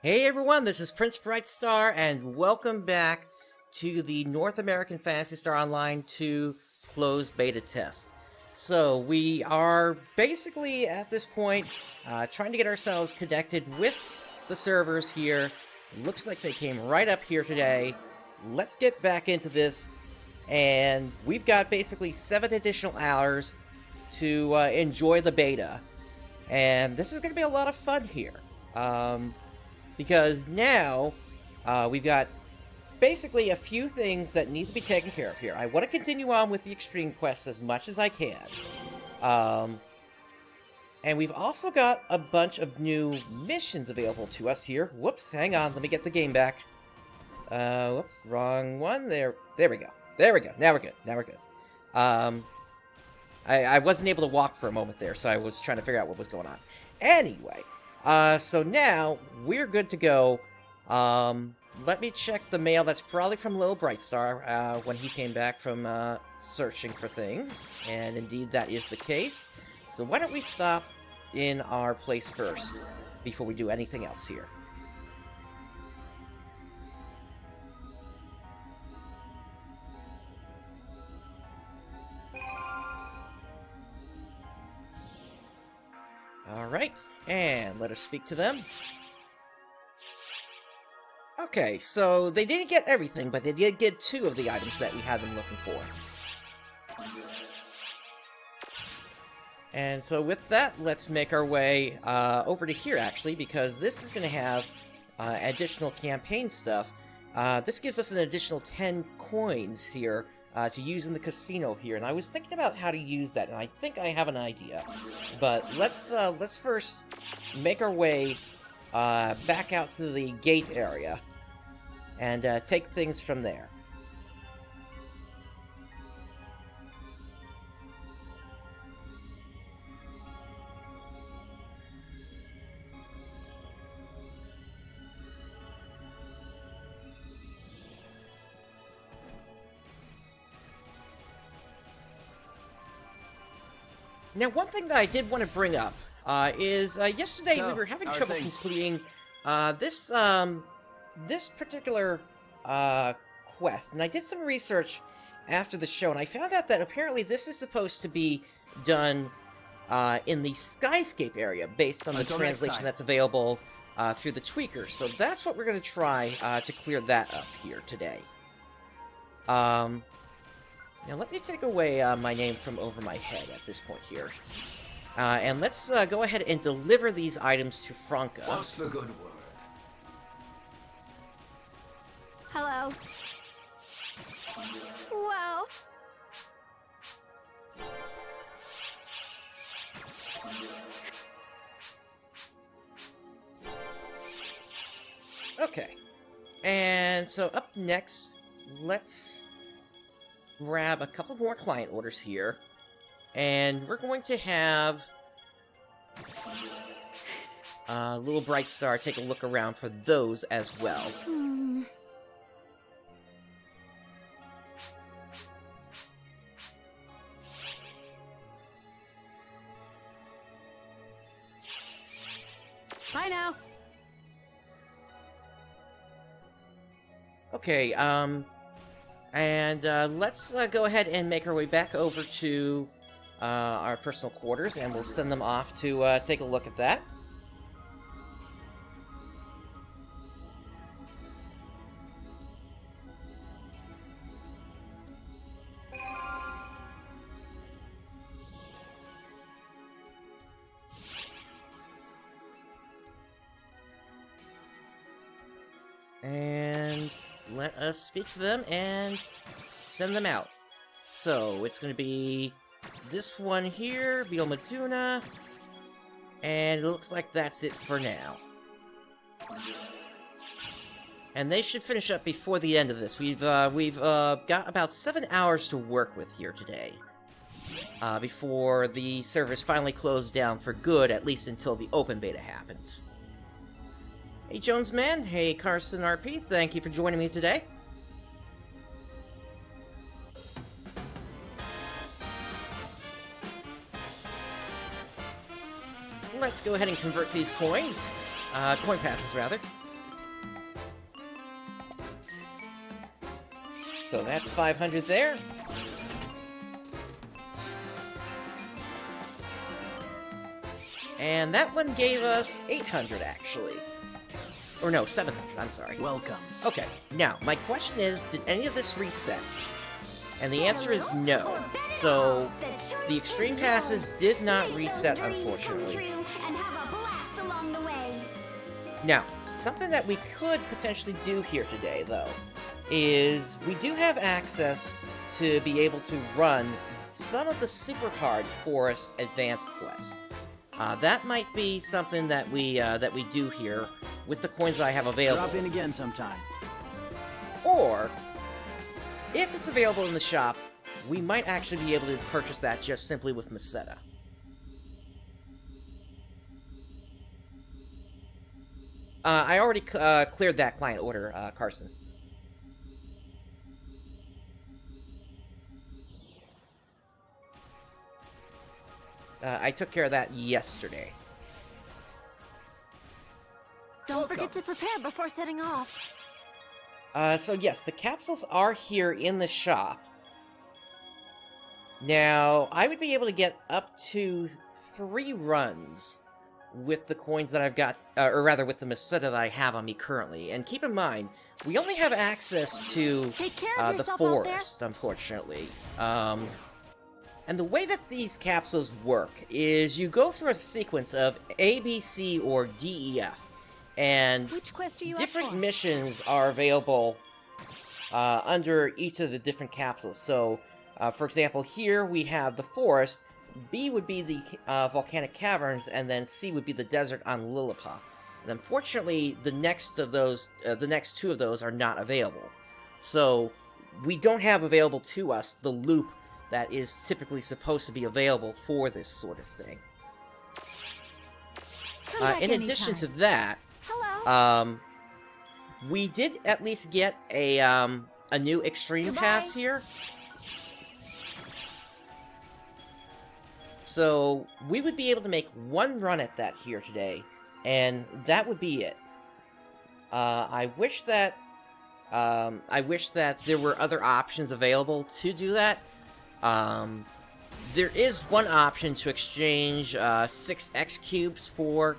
Hey everyone, this is PrinceBrightstar, and welcome back to the North American Phantasy Star Online 2 closed beta test. So we are basically at this point trying to get ourselves connected with the servers here. Looks like they came right up here today. Let's get back into this, and we've got basically 7 additional hours to enjoy the beta. And this is going to be a lot of fun here. Because now, we've got basically a few things that need to be taken care of here. I want to continue on with the extreme quests as much as I can. And we've also got a bunch of new missions available to us here. Whoops, hang on, let me get the game back. Whoops, wrong one. There we go. There we go. Now we're good. Now we're good. I wasn't able to walk for a moment there, so I was trying to figure out what was going on. Anyway. So now, we're good to go. Let me check the mail. That's probably from Little Brightstar, when he came back from, searching for things. And indeed, that is the case. So why don't we stop in our place first, before we do anything else here. Alright. And let us speak to them. Okay, so they didn't get everything, but they did get 2 of the items that we had them looking for. And so with that, let's make our way over to here, actually, because this is going to have additional campaign stuff. This gives us an additional 10 coins here to use in the casino here, and I was thinking about how to use that, and I think I have an idea. But let's first make our way back out to the gate area and take things from there. Now, one thing that I did want to bring up is yesterday we were having trouble completing this particular quest, and I did some research after the show, and I found out that apparently this is supposed to be done in the Skyscape area, based on the translation that's available through the tweaker. So that's what we're going to try to clear that up here today. Now, let me take away my name from over my head at this point here. And let's go ahead and deliver these items to Franca. What's the good word? Hello. Wow. Okay. And so up next, let's grab a couple more client orders here, and we're going to have Little Brightstar take a look around for those as well. Bye now. Okay, and let's go ahead and make our way back over to our personal quarters, and we'll send them off to take a look at that. And let us speak to them and send them out. So, it's going to be this one here, Biomaduna, and it looks like that's it for now. And they should finish up before the end of this. We've got about 7 hours to work with here today, before the servers finally close down for good, at least until the open beta happens. Hey Jonesman, hey Carson RP, thank you for joining me today. Let's go ahead and convert these coins. Coin passes, rather. So that's 500 there. And that one gave us 800, actually. Or no, 700, I'm sorry. Welcome. Okay, now, my question is, did any of this reset? And the answer is no. So, the Extreme Passes did not reset, unfortunately. Now, something that we could potentially do here today, though, is we do have access to be able to run some of the super hard Forest Advanced quests. That might be something that we do here with the coins that I have available. Drop in again sometime. Or, if it's available in the shop, we might actually be able to purchase that just simply with Meseta. I already cleared that client order, Carson. I took care of that yesterday. Don't forget to prepare before setting off. So yes, the capsules are here in the shop. Now, I would be able to get up to 3 runs with the coins that I've got, or rather with the Meseta that I have on me currently. And keep in mind, we only have access to the forest, unfortunately. And the way that these capsules work is you go through a sequence of A, B, C, or D, E, F. And Which quest are you different up for? missions are available under each of the different capsules. So, for example, here we have the forest, B would be the volcanic caverns, and then C would be the desert on Lilliput. And unfortunately, the next 2 of those are not available. So, we don't have available to us the loop that is typically supposed to be available for this sort of thing. In addition to that, Hello. We did at least get a new Extreme Pass here. So, we would be able to make 1 run at that here today, and that would be it. I wish that there were other options available to do that. There is one option to exchange 6 X cubes for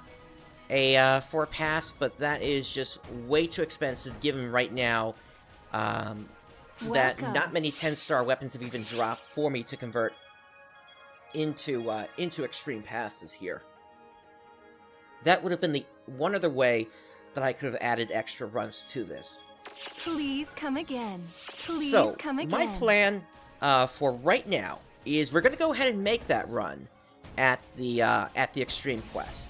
a pass, but that is just way too expensive given right now that not many 10-star weapons have even dropped for me to convert into extreme passes here. That would have been the one other way that I could have added extra runs to this. Please come again. Please So, come again. my plan for right now is we're going to go ahead and make that run at the Extreme Quest.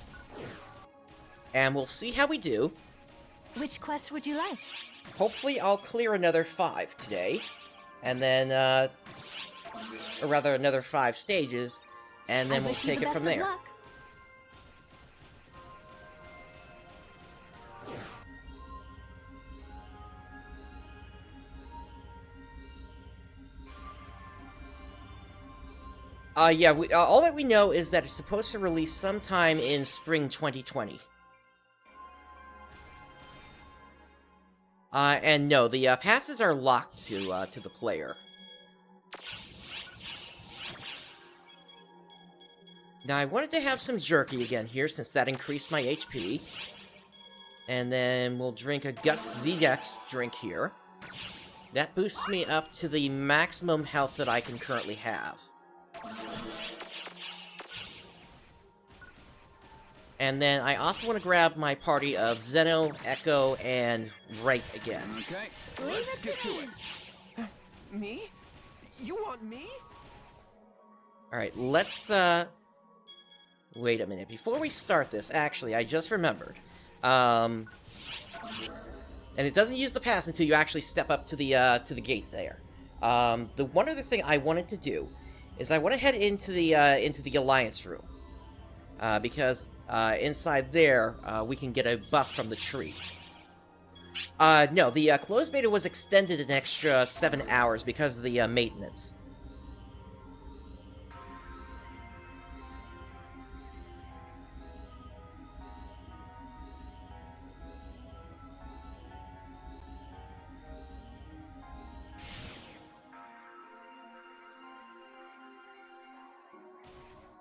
And we'll see how we do. Which quest would you like? Hopefully I'll clear another 5 today. And then, or rather another 5 stages. And then we'll take it from there. Yeah, all that we know is that it's supposed to release sometime in spring 2020. And no, the passes are locked to the player. Now, I wanted to have some jerky again here, since that increased my HP. And then we'll drink a Guts ZX drink here. That boosts me up to the maximum health that I can currently have. And then I also want to grab my party of Zeno, Echo, and Reich again. Okay, let's get to it. Me? You want me? Alright, let's, wait a minute. Before we start this, actually, I just remembered. And it doesn't use the pass until you actually step up to the gate there. The one other thing I wanted to do is I want to head into the Alliance room. Because inside there, we can get a buff from the tree. No, the closed beta was extended an extra 7 hours because of the maintenance.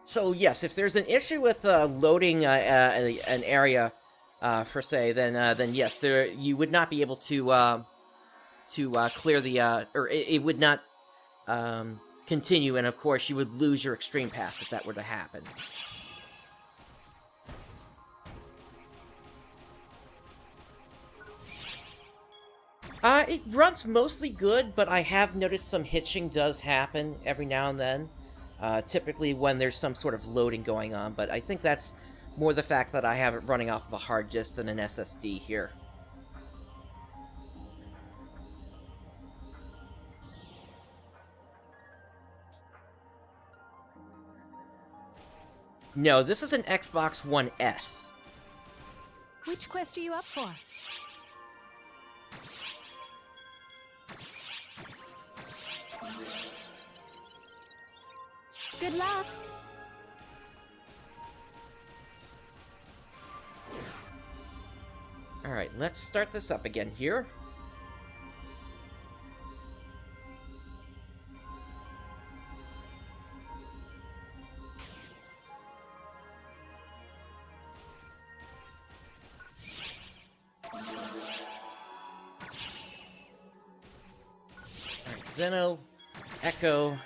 So yes, if there's an issue with loading an area, per se, then yes, you would not be able to clear the or it would not continue, and of course you would lose your extreme pass if that were to happen. It runs mostly good, but I have noticed some hitching does happen every now and then. Typically when there's some sort of loading going on, but I think that's more the fact that I have it running off of a hard disk than an SSD here. No, this is an Xbox One S. Which quest are you up for? Good luck. Alright, let's start this up again here. Alright, Zeno, Echo,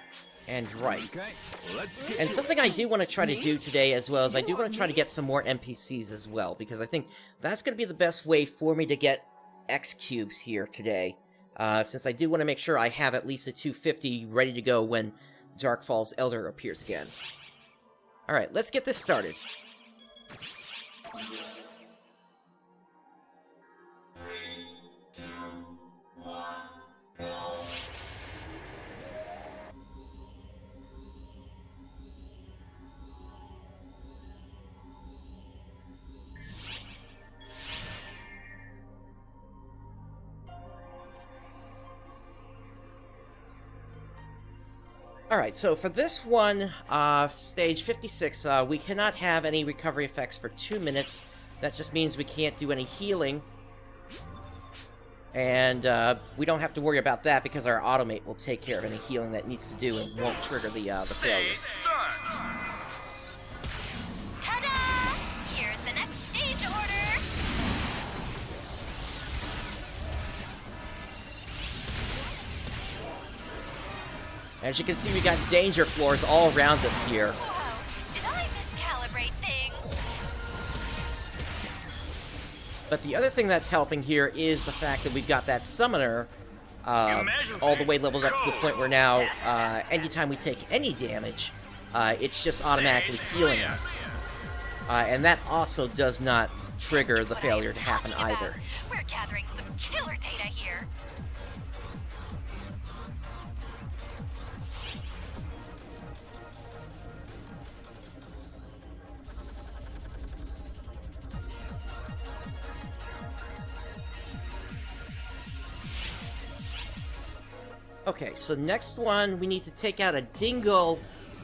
and Right. Okay, let's get And to something it. I do want to try to do today as well is I do want to try to get some more NPCs as well, because I think that's going to be the best way for me to get X cubes here today, since I do want to make sure I have at least a 250 ready to go when Darkfall's Elder appears again. Alright, let's get this started. Alright, so for this one, stage 56, we cannot have any recovery effects for 2 minutes. That just means we can't do any healing. And we don't have to worry about that because our automate will take care of any healing that needs to do and won't trigger the failure. Ta-da! Here's the next stage order. As you can see, we got danger floors all around us here. Whoa, did I miscalibrate things? But the other thing that's helping here is the fact that we've got that summoner all the way leveled up to the point where now, anytime we take any damage, it's just automatically healing us. And that also does not trigger the failure to happen either. We're gathering some killer data here. Okay, so next one, we need to take out a dingo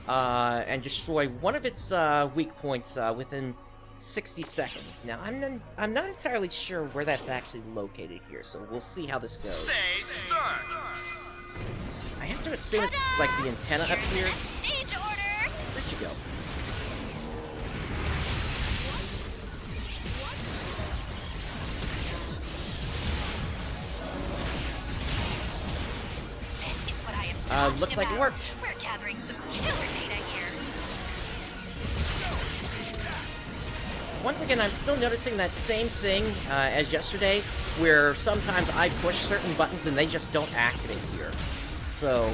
and destroy one of its weak points within 60 seconds. Now, I'm not entirely sure where that's actually located here, so we'll see how this goes. Stage start. I have to assume it's like the antenna up here. Stage order. Where'd you go? This is what I am talking Looks like it about. worked. We're gathering some killer data here. Once again, I'm still noticing that same thing as yesterday, where sometimes I push certain buttons and they just don't activate here. So,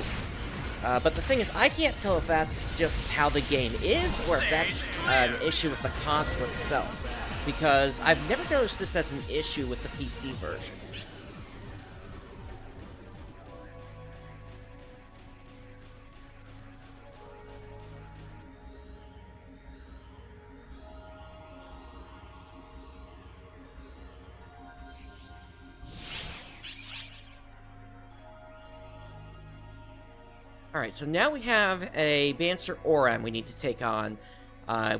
but the thing is, I can't tell if that's just how the game is, or if that's an issue with the console itself. Because I've never noticed this as an issue with the PC version. Alright, so now we have a Banser Oran we need to take on.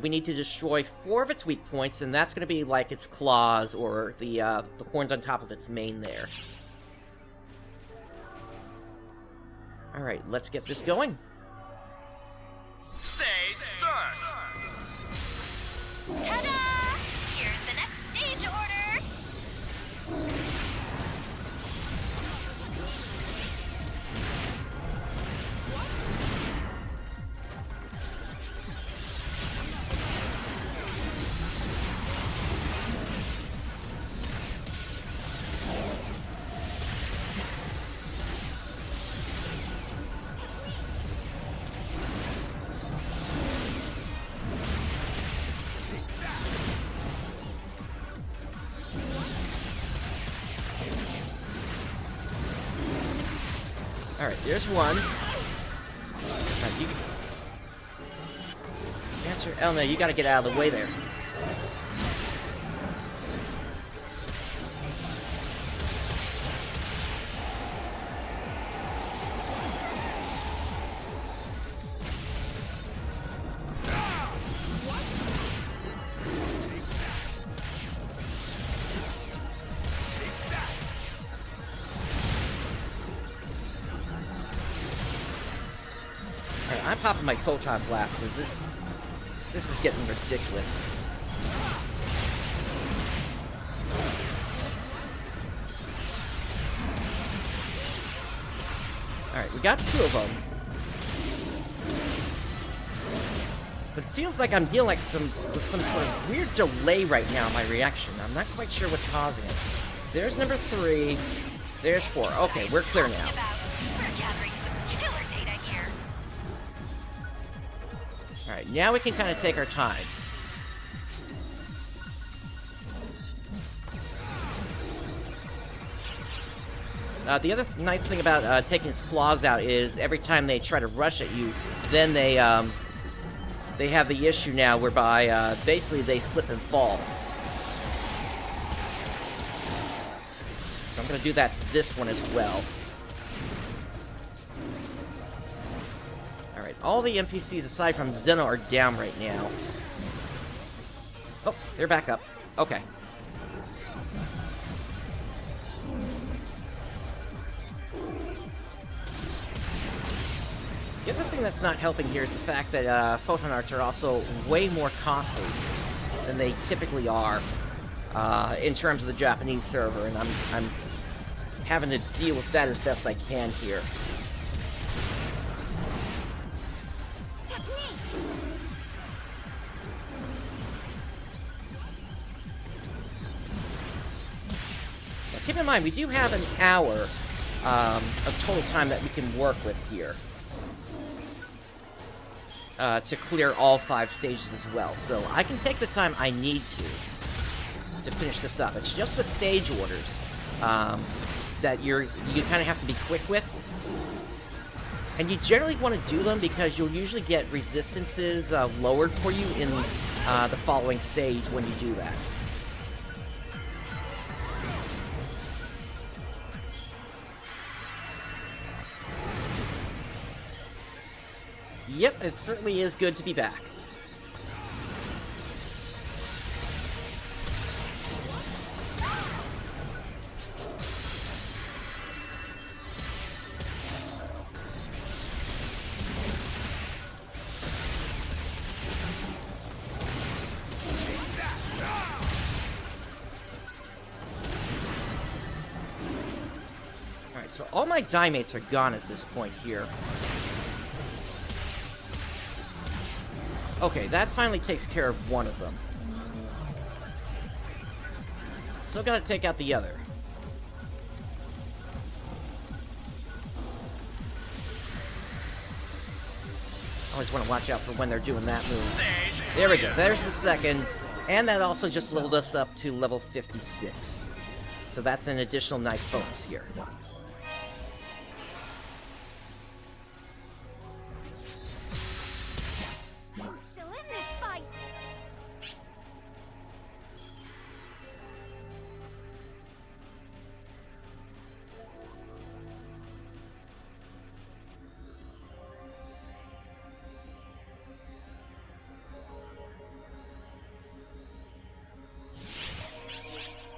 We need to destroy 4 of its weak points, and that's going to be like its claws or the horns on top of its mane there. Alright, let's get this going. Stage start. Alright, there's one. You answer. Oh no, you gotta get out of the way there. Alright, I'm popping my photon blast because this is getting ridiculous. Alright, we got 2 of them. But it feels like I'm dealing with some sort of weird delay right now in my reaction. I'm not quite sure what's causing it. There's number 3. There's 4. Okay, we're clear now. We're gathering some killer data here. Alright, now we can kind of take our time. The other nice thing about taking its claws out is every time they try to rush at you, then they have the issue now whereby basically they slip and fall. So I'm going to do that to this one as well. Alright, all the NPCs aside from Zeno are down right now. Oh, they're back up. Okay. The other thing that's not helping here is the fact that photon arts are also way more costly than they typically are in terms of the Japanese server, and I'm having to deal with that as best I can here. Now, keep in mind, we do have an hour of total time that we can work with here. To clear all 5 stages as well. So I can take the time I need to finish this up. It's just the stage orders that you kind of have to be quick with. And you generally want to do them because you'll usually get resistances lowered for you in the following stage when you do that. Yep, it certainly is good to be back. Alright, so all my Dimates are gone at this point here. Okay, that finally takes care of one of them. Still gotta take out the other. Always want to watch out for when they're doing that move. There we go, there's the second. And that also just leveled us up to level 56. So that's an additional nice bonus here.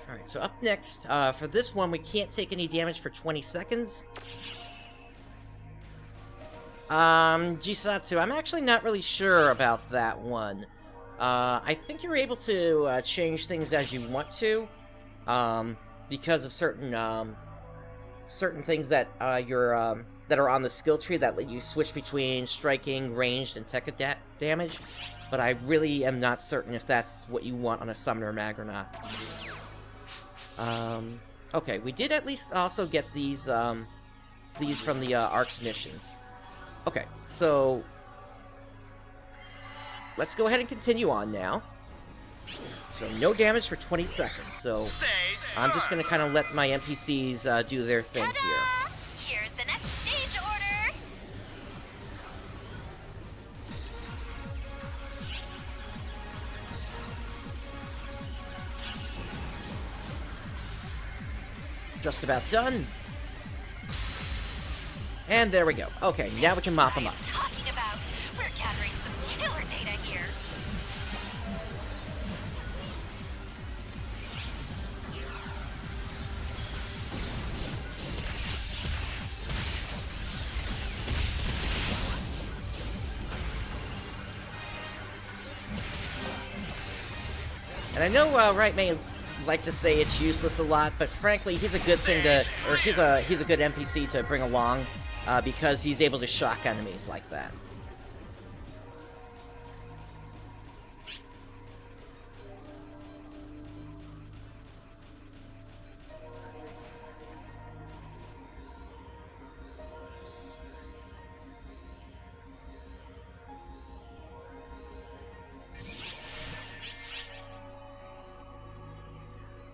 Alright, so up next, for this one, we can't take any damage for 20 seconds. Jisatsu, I'm actually not really sure about that one. I think you're able to change things as you want to, because of certain things that that are on the skill tree that let you switch between striking, ranged, and tech damage. But I really am not certain if that's what you want on a Summoner Mag or not. Okay, we did at least also get these from the Ark's missions. Okay, so let's go ahead and continue on now. So no damage for 20 seconds, so I'm just gonna kind of let my NPCs do their thing here. Here's the next stage just about done. And there we go. Okay, now we can mop them up. Talking about, we're gathering some killer data here. And I know Wright may like to say it's useless a lot, but frankly, he's a good thing to, or he's a good NPC to bring along, because he's able to shock enemies like that.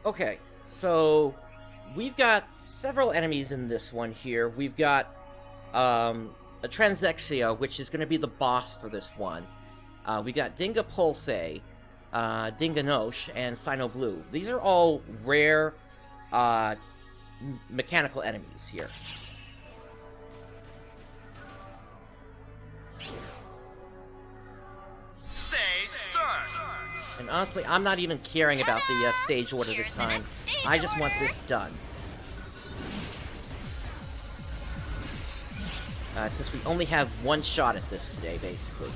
Okay, so we've got several enemies in this one here. We've got a Transexia, which is going to be the boss for this one. We got Dinga Pulse, Dinganosh, and Sino Blue. These are all rare mechanical enemies here. Stage start. And honestly, I'm not even caring about the stage order this time. I just want this done. Since we only have one shot at this today, basically.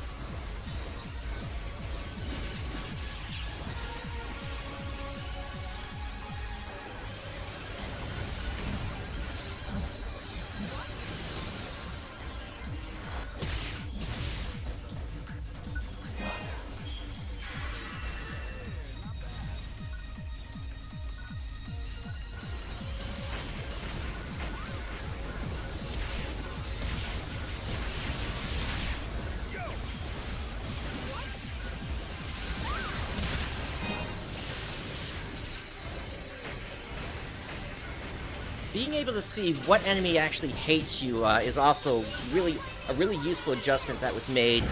Being able to see what enemy actually hates you is also a really useful adjustment that was made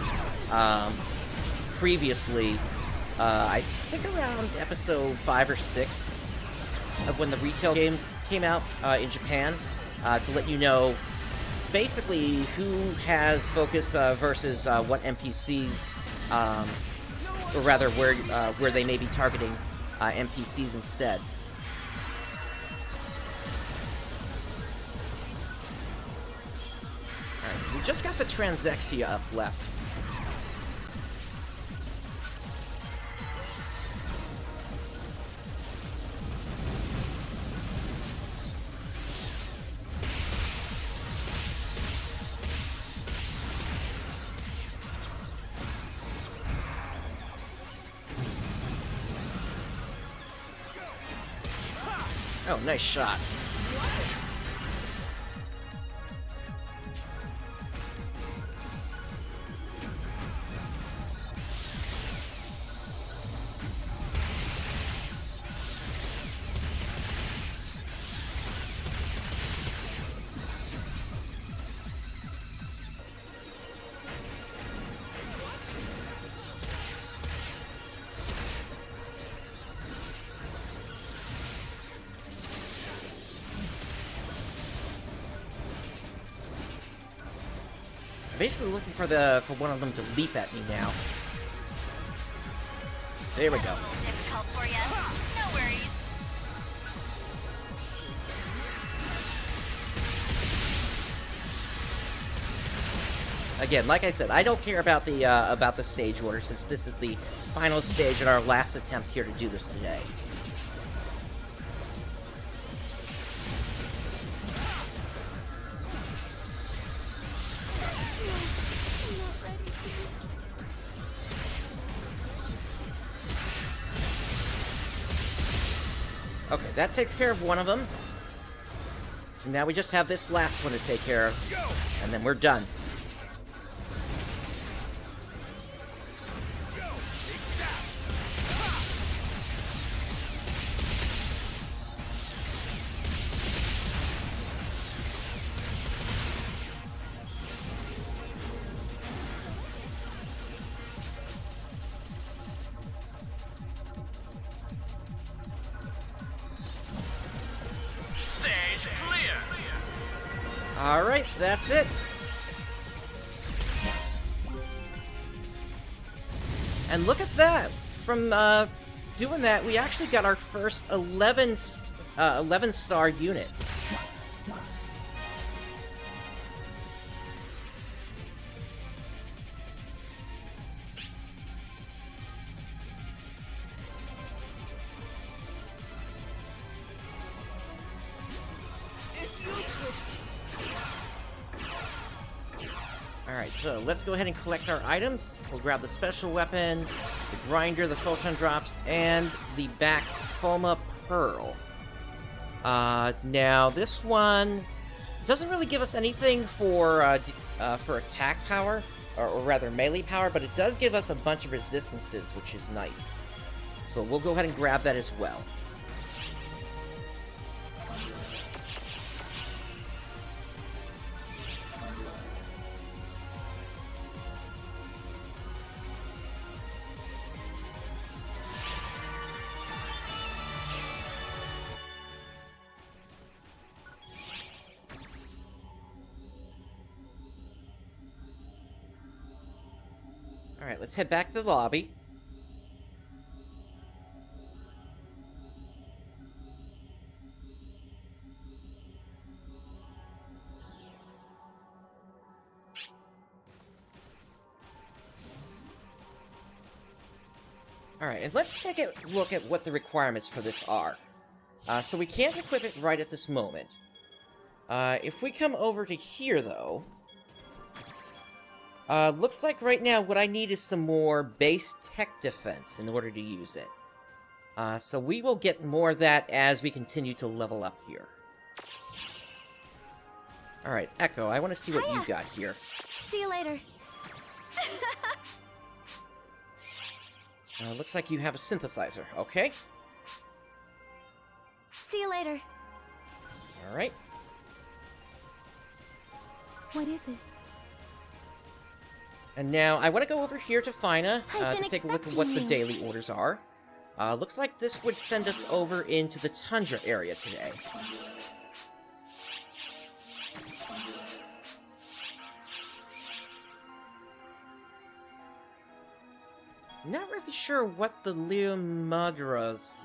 previously. I think around episode 5 or 6 of when the retail game came out in Japan, to let you know basically who has focus versus what NPCs, or rather where they may be targeting NPCs instead. Alright, so we just got the Transexia up left. Oh, nice shot. Basically looking for one of them to leap at me now. There we go. Difficult for you. No worries. Again, like I said, I don't care about the stage order, since this is the final stage and our last attempt here to do this today. Okay, that takes care of one of them. And now we just have this last one to take care of, and then we're done. is clear. Alright, that's it. And look at that! From doing that, we actually got our first 11-star unit. It's useless. Alright, so let's go ahead and collect our items. We'll grab the special weapon, the grinder, the photon drops, and the back Foma Pearl. Now this one doesn't really give us anything for attack power, or rather melee power, but it does give us a bunch of resistances, which is nice. So we'll go ahead and grab that as well. Alright, let's head back to the lobby. Alright, and let's take a look at what the requirements for this are. So we can't equip it right at this moment. If we come over to here, though... looks like right now what I need is some more base tech defense in order to use it. So we will get more of that as we continue to level up here. Alright, Echo, I want to see what you got here. See you later. Looks like you have a synthesizer, okay? See you later. Alright. What is it? And now, I want to go over here to Fina, I've to been take a look at what the expecting you. daily orders are. Looks like this would send us over into the Tundra area today. Not really sure what the Leomagras,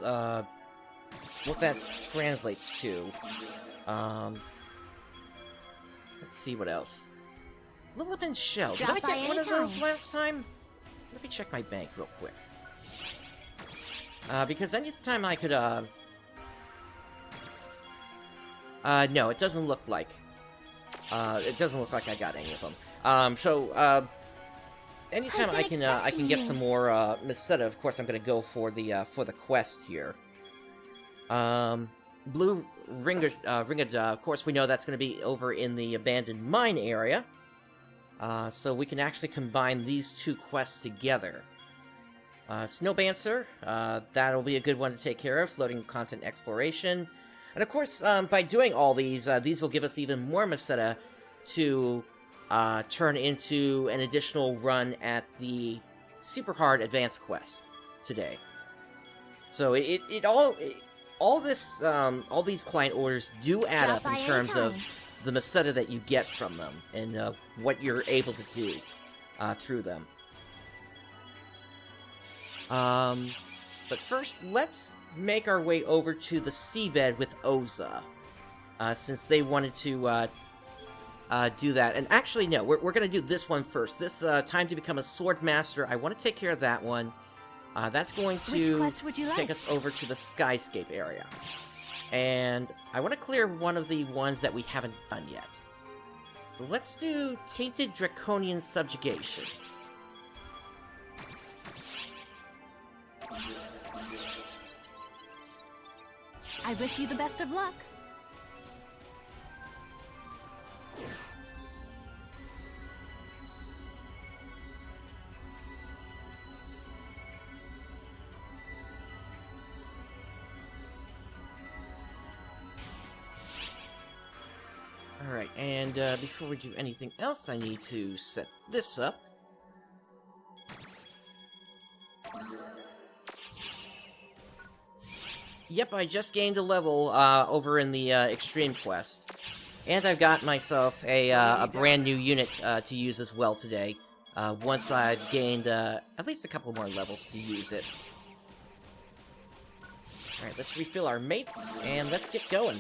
what that translates to. Let's see what else. Lillipin Shell. Did I Drop by get one of those anytime. last time? Let me check my bank real quick. Because anytime I could, no, it doesn't look like. It doesn't look like I got any of them. Anytime I can get some more, Meseta, of course I'm gonna go for the quest here. Blue Ringed, of course we know that's gonna be over in the abandoned mine area. So we can actually combine these two quests together. Snowbancer, that'll be a good one to take care of, floating content exploration. And of course, by doing all these will give us even more Meseta to turn into an additional run at the super hard advanced quest today. So all these client orders do add Drop up in by terms of anytime. the Meseta that you get from them and what you're able to do through them. But first, let's make our way over to the seabed with Oza, since they wanted to do that. And actually, no, we're going to do this one first. This Time to Become a Sword Master, I want to take care of that one. That's going Which to quest would you like? take us over to the Skyscape area. And I want to clear one of the ones that we haven't done yet. So let's do Tainted Draconian Subjugation. I wish you the best of luck. Alright, and before we do anything else, I need to set this up. Yep, I just gained a level over in the Extreme Quest. And I've got myself a brand new unit to use as well today. Once I've gained at least a couple more levels to use it. Alright, let's refill our mates, and let's get going.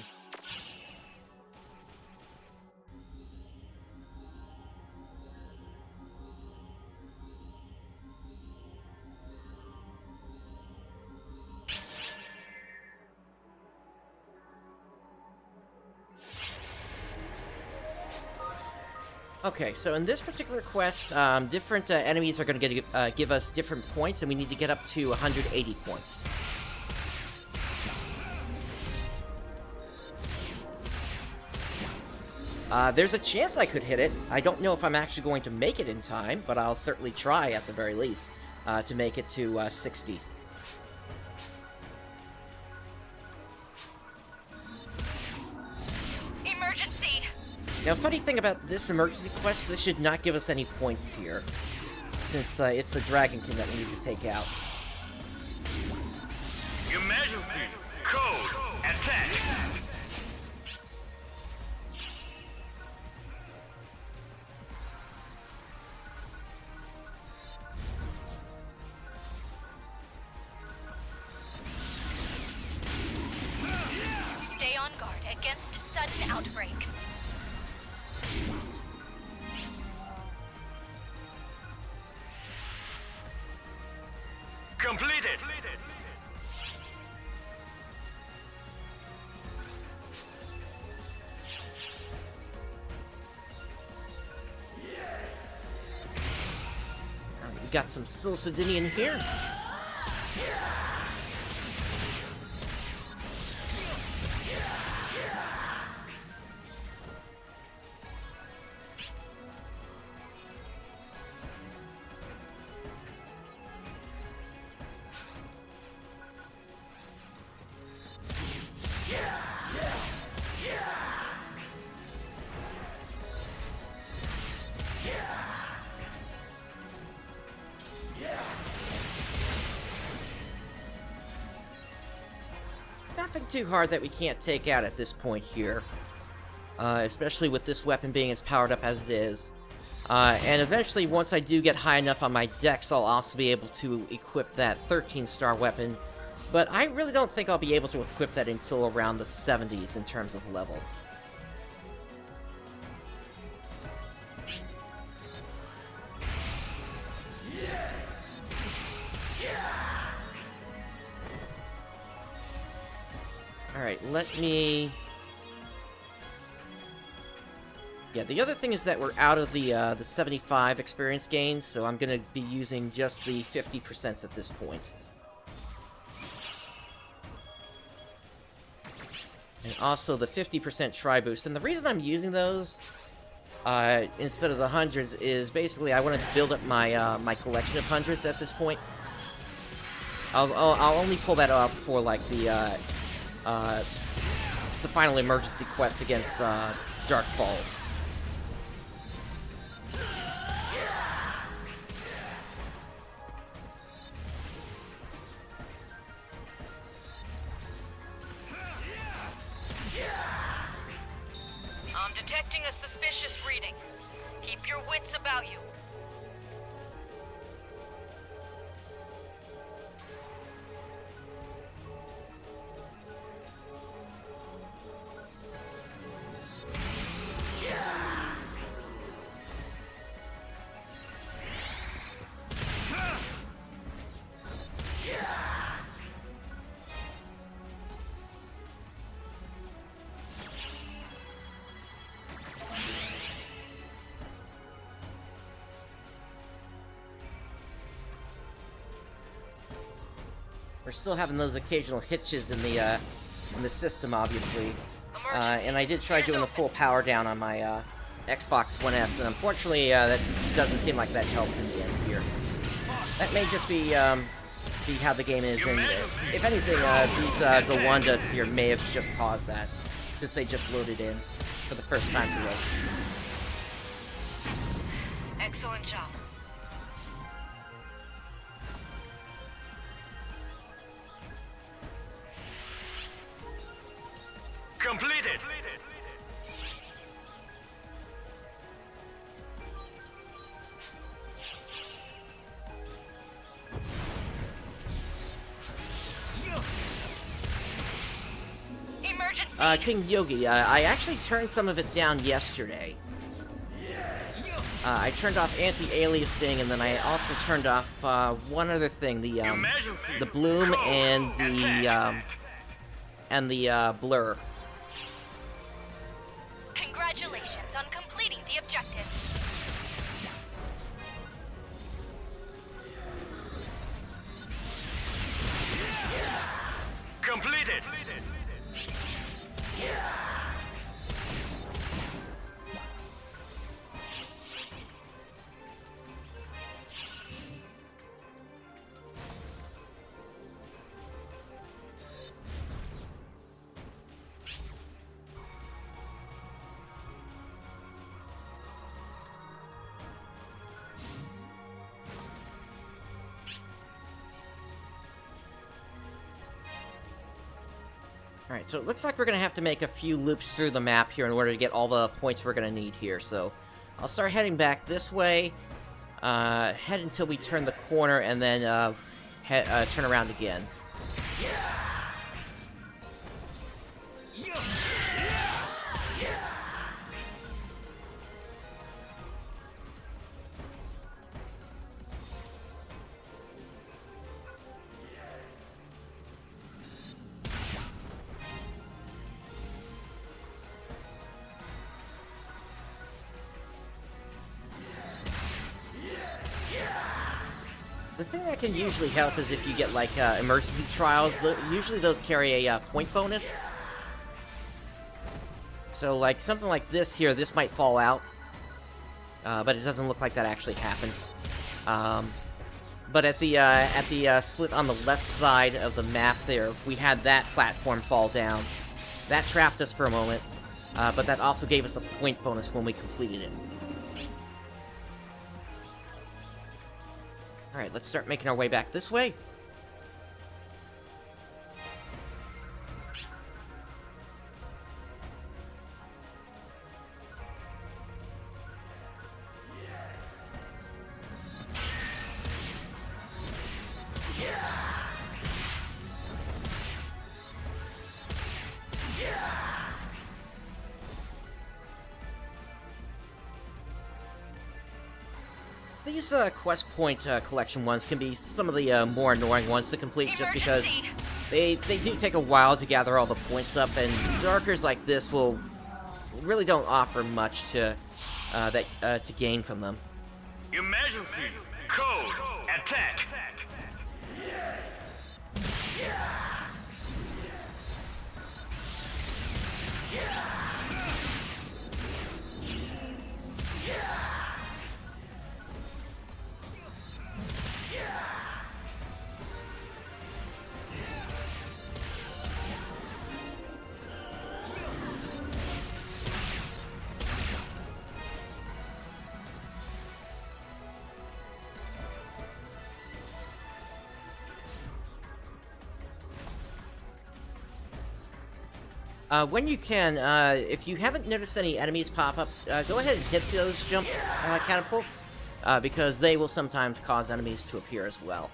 Okay, so in this particular quest, different enemies are going to give us different points, and we need to get up to 180 points. There's a chance I could hit it. I don't know if I'm actually going to make it in time, but I'll certainly try at the very least to make it to 60. Emergency! Now, funny thing about this emergency quest, this should not give us any points here, since it's the Dragonkin that we need to take out. Emergency! Code! Attack! Stay on guard against sudden outbreaks. Completed! We got some Silcidinian here. Nothing too hard that we can't take out at this point here. Especially with this weapon being as powered up as it is. And eventually, once I do get high enough on my dex, I'll also be able to equip that 13-star weapon. But I really don't think I'll be able to equip that until around the 70s in terms of level. Alright, let me... Yeah, the other thing is that we're out of the 75 experience gains, so I'm going to be using just the 50% at this point. And also the 50% tri-boost. And the reason I'm using those instead of the hundreds is basically I want to build up my my collection of hundreds at this point. I'll only pull that up for like the final emergency quest against Dark Falls. I'm detecting a suspicious reading. Keep your wits about you. We're still having those occasional hitches in the system, obviously. And I did try doing a full power down on my Xbox One S, and unfortunately, that doesn't seem like that helped in the end here. That may just be how the game is, and if anything, these Gowondas here may have just caused that, since they just loaded in for the first time through. Excellent job. Completed. Emergency. King Yogi, I actually turned some of it down yesterday. I turned off anti-aliasing, and then I also turned off one other thing, the bloom Code. and the blur. Congratulations on completing the objective. Completed. Alright, so it looks like we're going to have to make a few loops through the map here in order to get all the points we're going to need here. So I'll start heading back this way, head until we turn the corner, and then turn around again. The thing that can usually help is if you get, like, emergency trials. Usually those carry a point bonus. So, like, something like this here, this might fall out. But it doesn't look like that actually happened. But at the split on the left side of the map there, we had that platform fall down. That trapped us for a moment. But that also gave us a point bonus when we completed it. Alright, let's start making our way back this way. These quest point collection ones can be some of the more annoying ones to complete just because they do take a while to gather all the points up, and darkers like this really don't offer much to gain from them. Emergency. Code. Attack. When you can, if you haven't noticed any enemies pop up, go ahead and hit those jump catapults, because they will sometimes cause enemies to appear as well.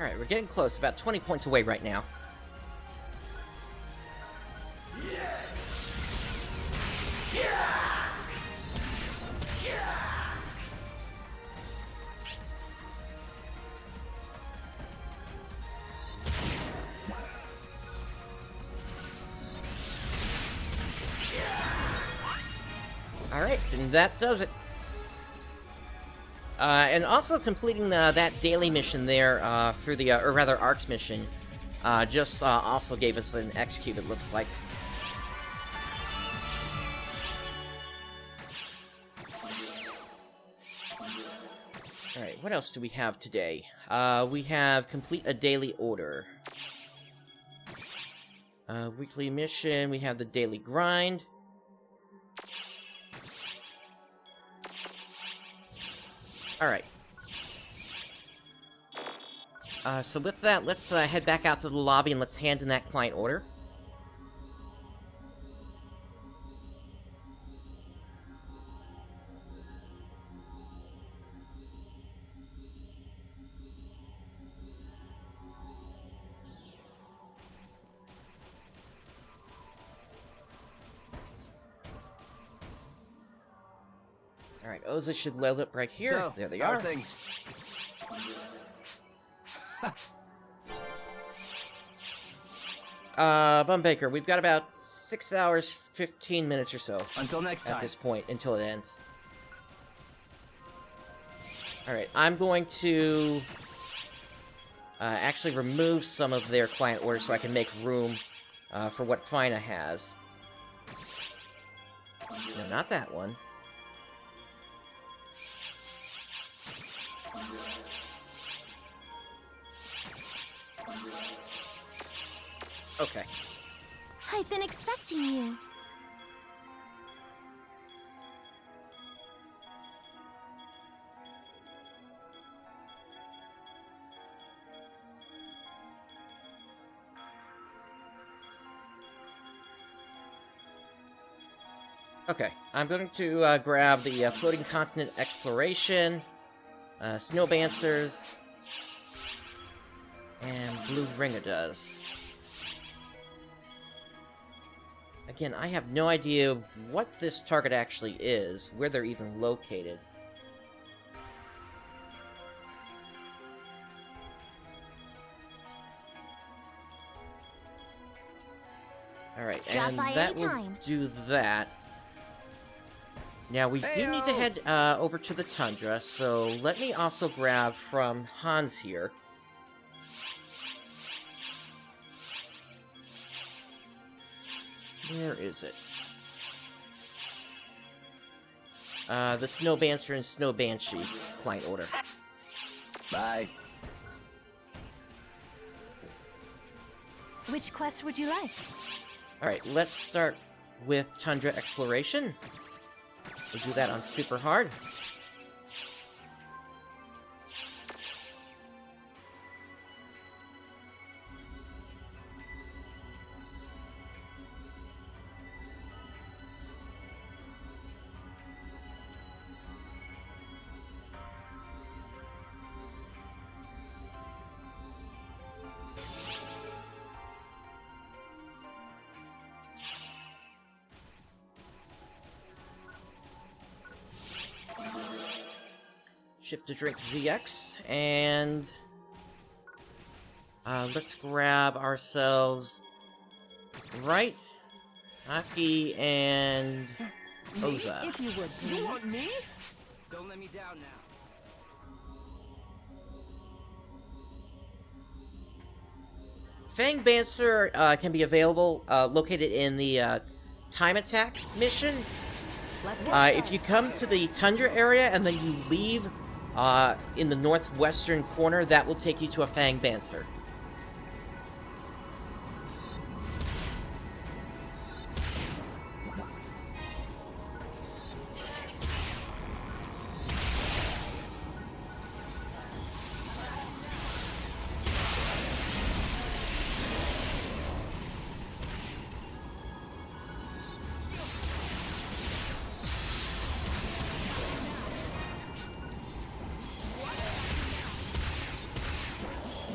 Alright, we're getting close, about 20 points away right now. Alright, and that does it. And also completing that daily mission there through the, or rather, ARCS mission, just also gave us an execute, it looks like. Alright, what else do we have today? We have complete a daily order. Weekly mission, we have the daily grind. Alright. So with that, let's head back out to the lobby and let's hand in that client order. Alright, Oza should load up right here. So, there they how are. Things? Bum Baker, we've got about 6 hours, 15 minutes or so. Until next time. At this point, until it ends. Alright, I'm going to actually remove some of their client orders so I can make room for what Fina has. No, not that one. Okay. I've been expecting you. Okay, I'm going to grab the Floating Continent Exploration, Snowbancers, and Blue Ringadoes. Again, I have no idea what this target actually is, where they're even located. Alright, Drop and by that will anytime. do that. Now, we do need to head over to the Tundra, so let me also grab from Hans here. Where is it? The Snowbancer and Snow Banshee client order. Bye. Which quest would you like? Alright, let's start with Tundra Exploration. We'll do that on super hard. Shift to drink ZX, and let's grab ourselves Right, Aki, and Oza. If you would, You please. want me? Don't let me down now. Fangbancer can be available, located in the Time Attack mission. Let's get started. If you come to the Tundra area and then you leave in the northwestern corner, that will take you to a Fangbancer.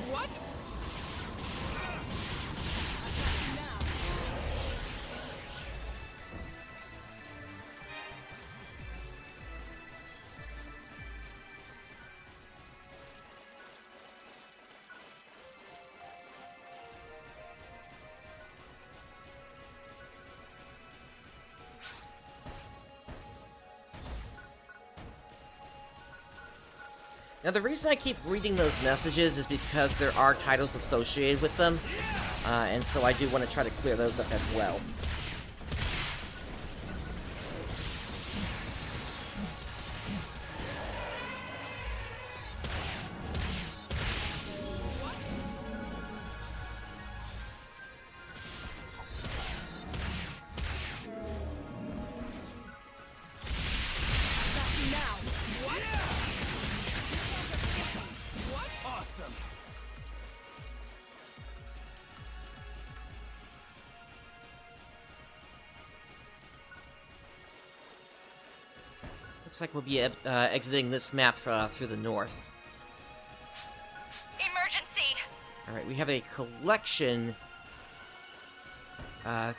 What? Now, the reason I keep reading those messages is because there are titles associated with them, and so I do want to try to clear those up as well. Looks like we'll be exiting this map through the north. Emergency! Alright, we have a collection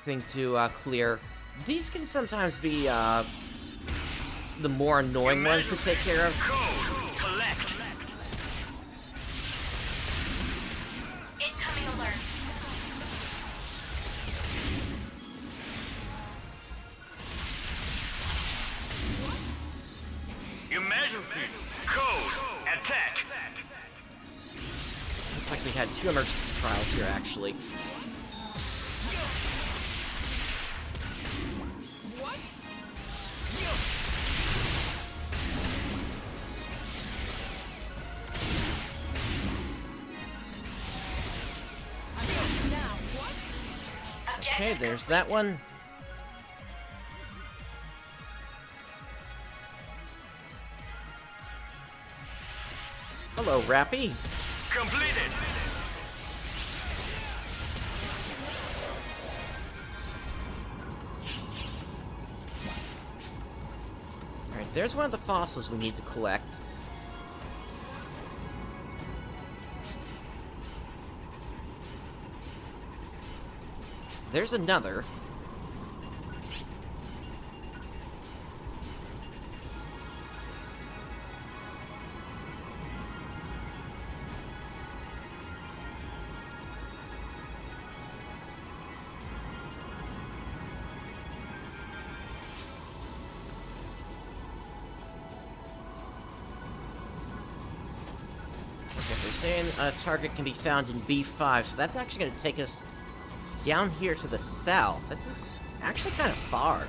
thing to clear. These can sometimes be the more annoying ones to take care of. Code. Collect. Incoming alert. Emergency. Code. Attack. Looks like we had 2 emergency trials here, actually. Okay, there's that one. Hello, Rappy. Completed. Alright, there's one of the fossils we need to collect. There's another. Okay, they're saying a target can be found in B5, so that's actually going to take us down here to the south. This is actually kind of far.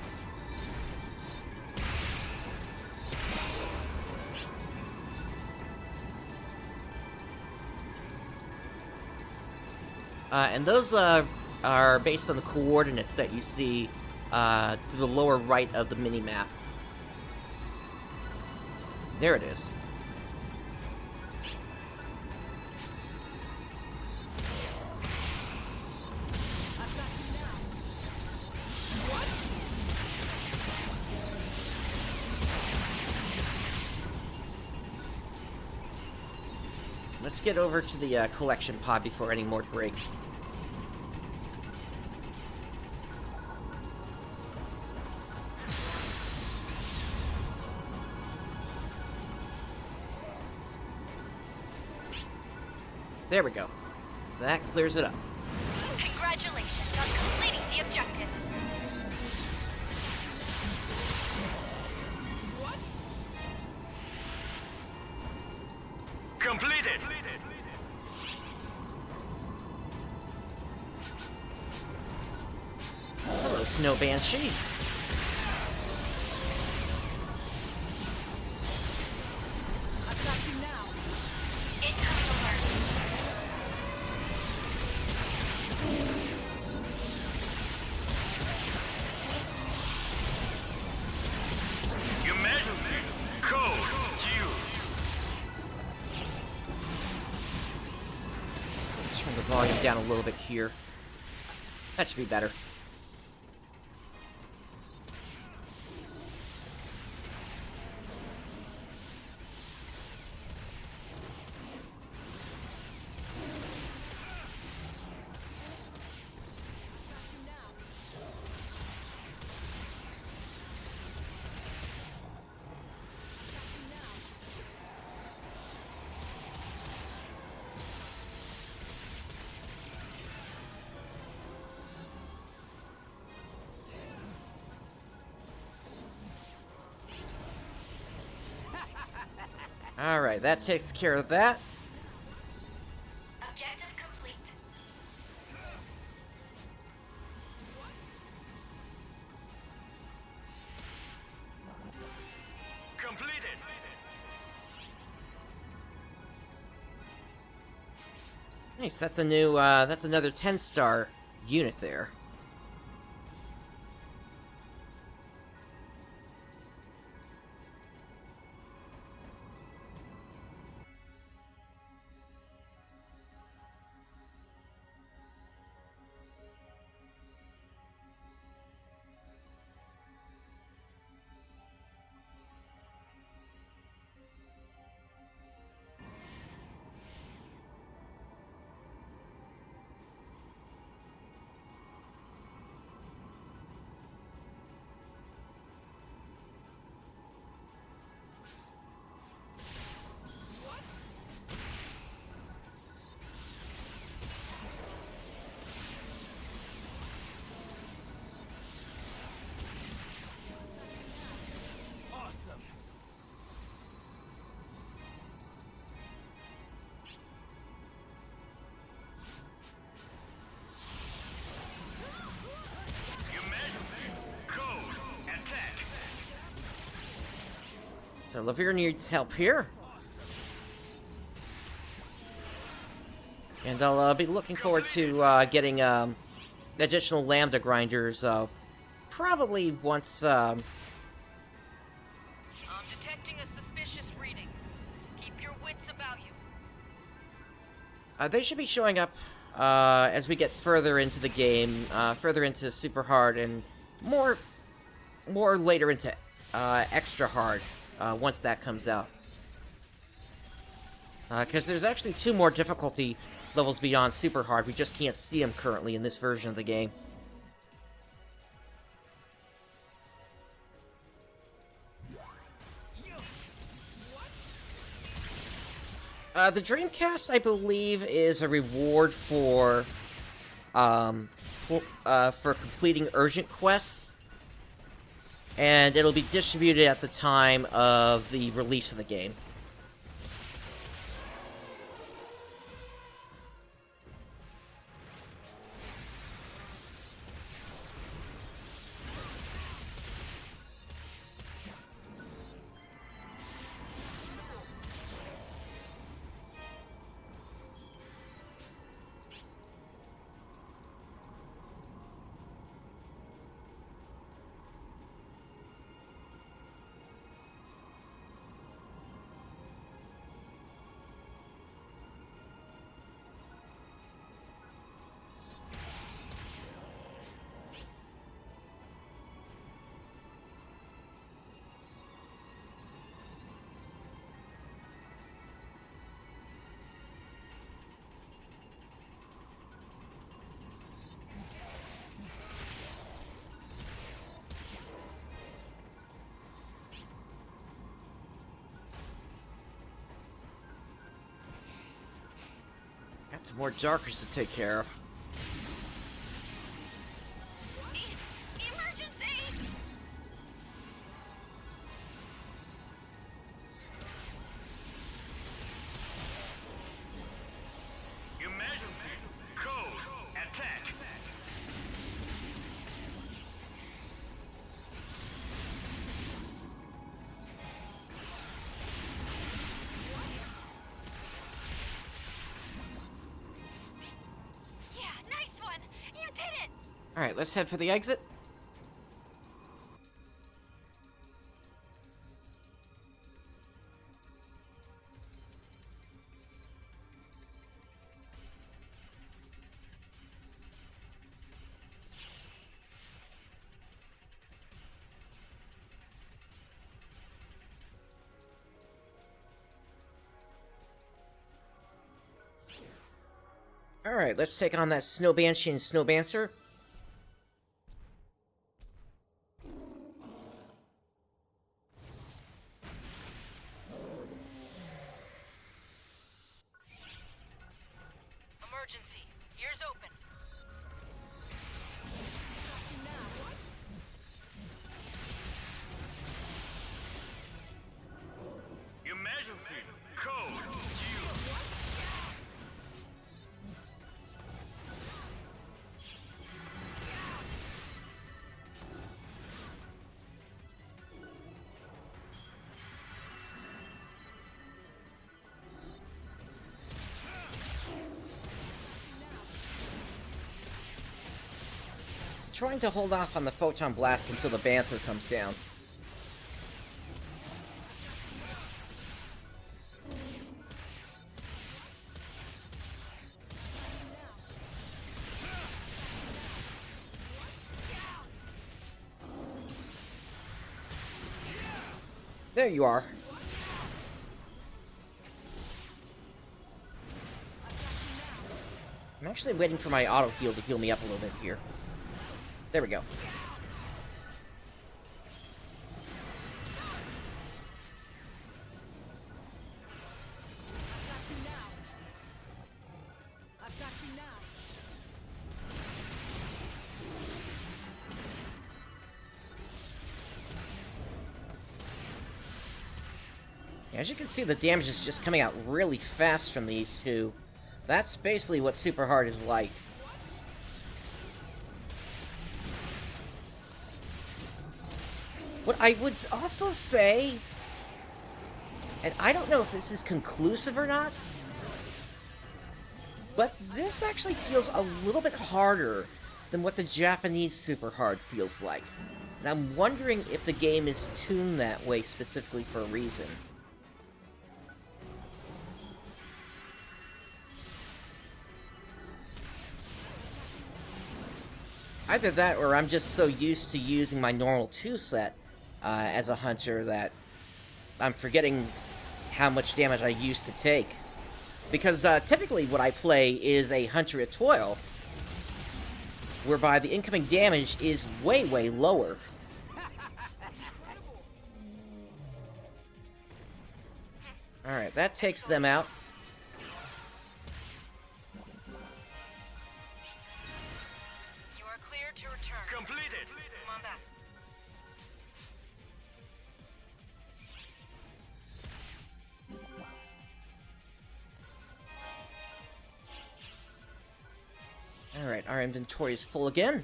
And those are based on the coordinates that you see to the lower right of the mini-map. There it is. Let's get over to the collection pod before any more break. There we go. That clears it up. Congratulations on completing the objective. Completed. Hello, Snow Banshee. Incoming alert. Emergency. Code. Due. Turn the volume down a little bit here. That should be better. Alright, that takes care of that. Objective complete. Completed. Nice, that's a new, that's another 10-star unit there. Awesome. Emergency. Code. Attack. So Lavir needs help here. And I'll be looking forward to getting additional Lambda grinders probably once... I'm detecting a suspicious reading. Keep your wits about you. They should be showing up as we get further into the game, further into super hard, and more later into extra hard once that comes out. Because there's actually 2 more difficulty levels beyond super hard. We just can't see them currently in this version of the game. The Dreamcast, I believe, is a reward for completing urgent quests, and it'll be distributed at the time of the release of the game. Got some more Darkers to take care of. Emergency! Emergency. Code. Attack. Yeah, nice one! You did it! Alright, let's head for the exit. Alright, let's take on that Snow Banshee and Snow Bancer. Emergency. Ears open. Emergency. Code. Trying to hold off on the photon blast until the Banther comes down. There you are. I'm actually waiting for my auto heal to heal me up a little bit here. There we go. As you can see, the damage is just coming out really fast from these two. That's basically what super hard is like. What I would also say, and I don't know if this is conclusive or not, but this actually feels a little bit harder than what the Japanese super hard feels like. And I'm wondering if the game is tuned that way specifically for a reason. Either that, or I'm just so used to using my normal 2-set as a hunter that I'm forgetting how much damage I used to take. Because typically what I play is a hunter at toil, whereby the incoming damage is way, way lower. Alright, that takes them out. You are clear to return. Completed. Come on back. Alright, our inventory is full again.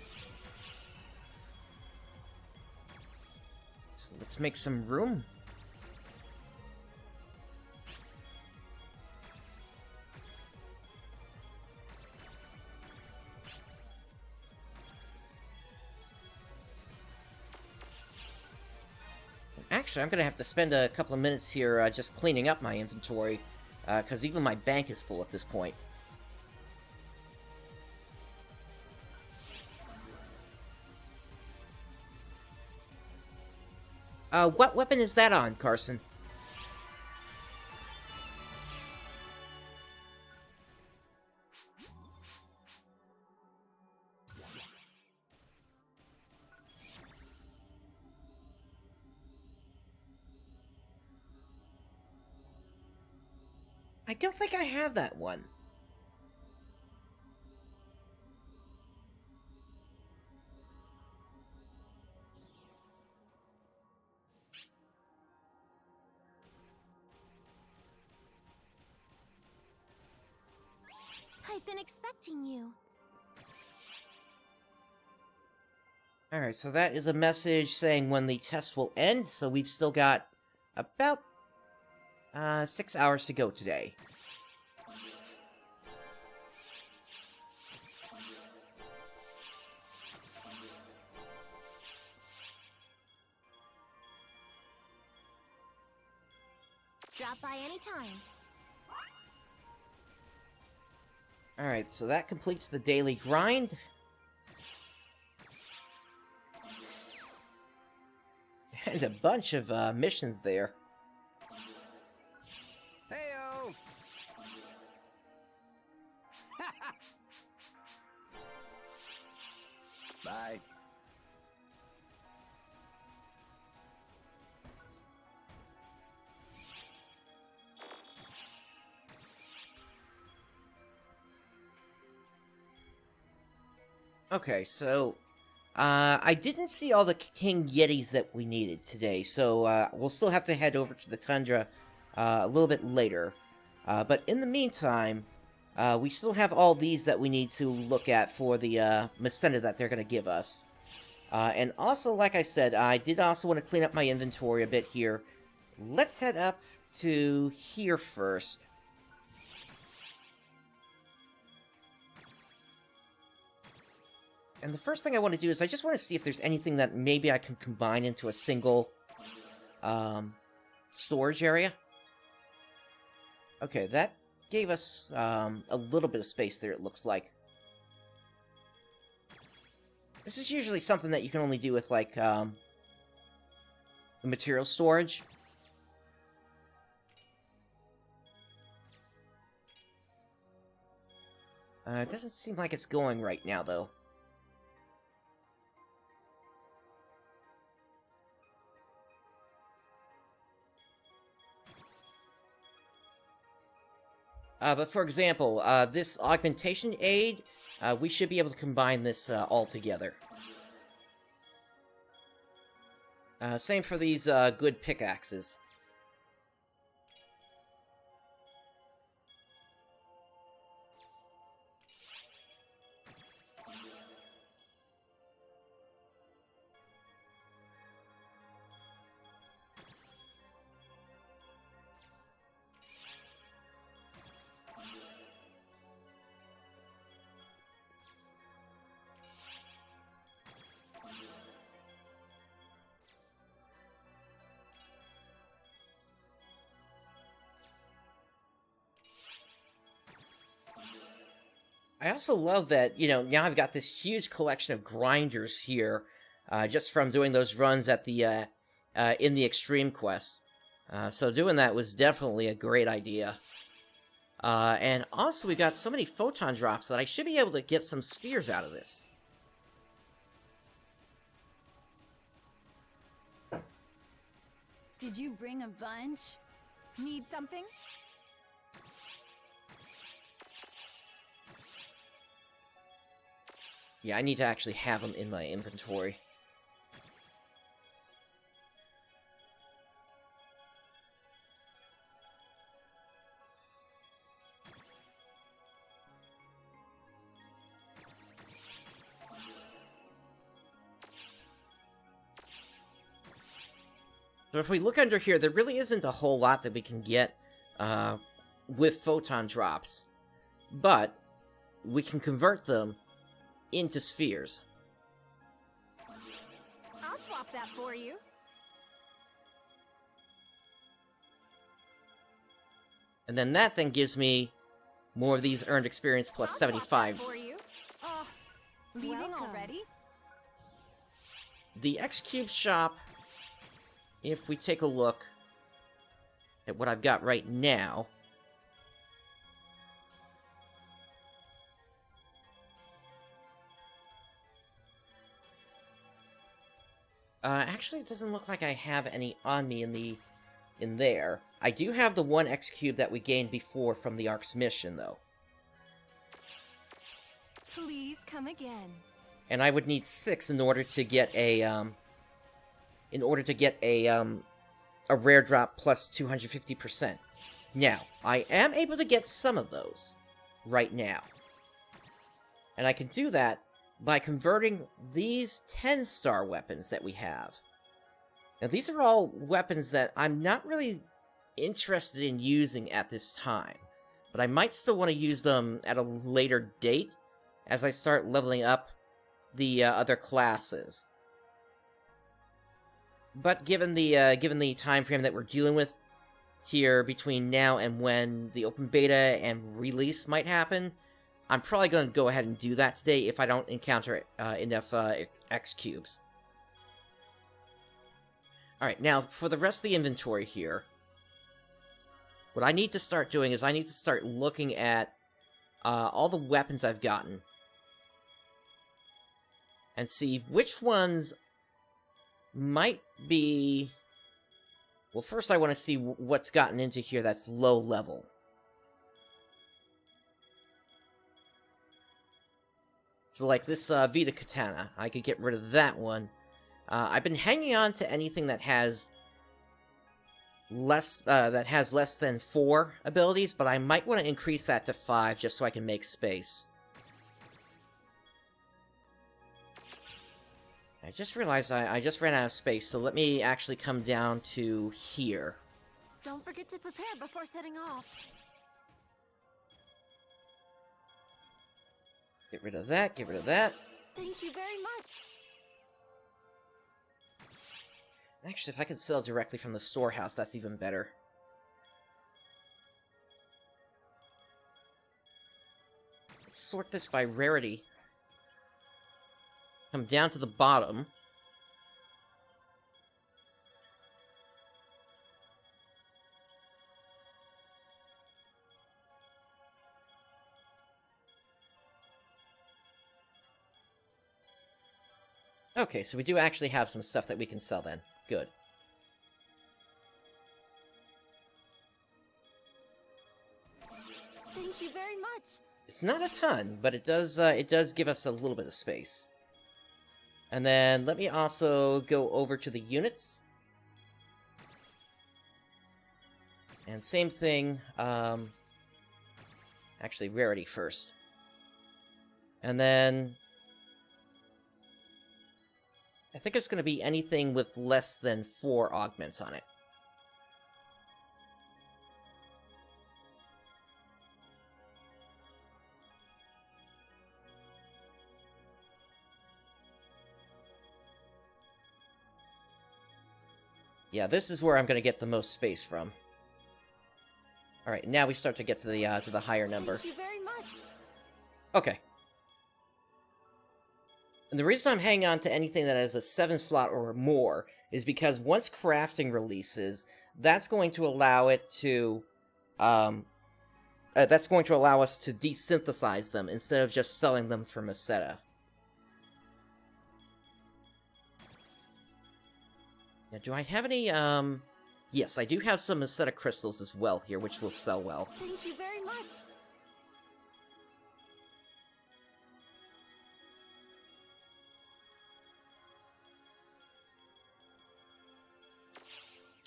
So let's make some room. Actually, I'm gonna have to spend a couple of minutes here just cleaning up my inventory, because even my bank is full at this point. What weapon is that on, Carson? I don't think I have that one. I've been expecting you. Alright, so that is a message saying when the test will end, so we've still got about 6 hours to go today. Drop by anytime. Alright, so that completes the daily grind. And a bunch of missions there. Heyo! Bye. Okay, so I didn't see all the King Yetis that we needed today, so we'll still have to head over to the Tundra a little bit later. But in the meantime, we still have all these that we need to look at for the Macenta that they're going to give us. And also, like I said, I did also want to clean up my inventory a bit here. Let's head up to here first. And the first thing I want to do is I just want to see if there's anything that maybe I can combine into a single storage area. Okay, that gave us a little bit of space there, it looks like. This is usually something that you can only do with, like, the material storage. It doesn't seem like it's going right now, though. But for example, this augmentation aid, we should be able to combine this all together. Same for these good pickaxes. I also love that, you know, now I've got this huge collection of grinders here, just from doing those runs at the, in the Extreme Quest. So doing that was definitely a great idea. And also we got so many photon drops that I should be able to get some spheres out of this. Did you bring a bunch? Need something? Yeah, I need to actually have them in my inventory. So if we look under here, there really isn't a whole lot that we can get with photon drops. But we can convert them into spheres. I'll swap that for you. And then that then gives me more of these earned experience plus I'll swap that 75s. for you. Oh, leaving already? The X-Cube shop, if we take a look at what I've got right now, actually, it doesn't look like I have any on me in there. I do have the one X-Cube that we gained before from the Ark's mission, though. Please come again. And I would need 6 in order to get a, a rare drop plus 250%. Now, I am able to get some of those right now. And I can do that by converting these 10-star weapons that we have. Now, these are all weapons that I'm not really interested in using at this time, but I might still want to use them at a later date as I start leveling up the other classes. But given the time frame that we're dealing with here between now and when the open beta and release might happen, I'm probably going to go ahead and do that today if I don't encounter enough X-Cubes. Alright, now, for the rest of the inventory here, what I need to start doing is I need to start looking at all the weapons I've gotten and see which ones might be... Well, first I want to see what's gotten into here that's low level. So like this Vita Katana, I could get rid of that one. I've been hanging on to anything that has that has less than 4 abilities, but I might want to increase that to 5 just so I can make space. I just realized I just ran out of space, so let me actually come down to here. Don't forget to prepare before setting off. Get rid of that, get rid of that. Thank you very much. Actually, if I could sell directly from the storehouse, that's even better. Let's sort this by rarity. Come down to the bottom. Okay, so we do actually have some stuff that we can sell then. Good. Thank you very much. It's not a ton, but it does give us a little bit of space. And then let me also go over to the units. And same thing, actually rarity first. And then I think it's going to be anything with less than 4 augments on it. Yeah, this is where I'm going to get the most space from. Alright, now we start to get to the higher number. Thank you very much. Okay. And the reason I'm hanging on to anything that has a 7 slot or more is because once crafting releases, that's going to allow it to, that's going to allow us to desynthesize them instead of just selling them for Meseta. Now, do I have any, yes, I do have some Meseta crystals as well here, which will sell well. Thank you very much.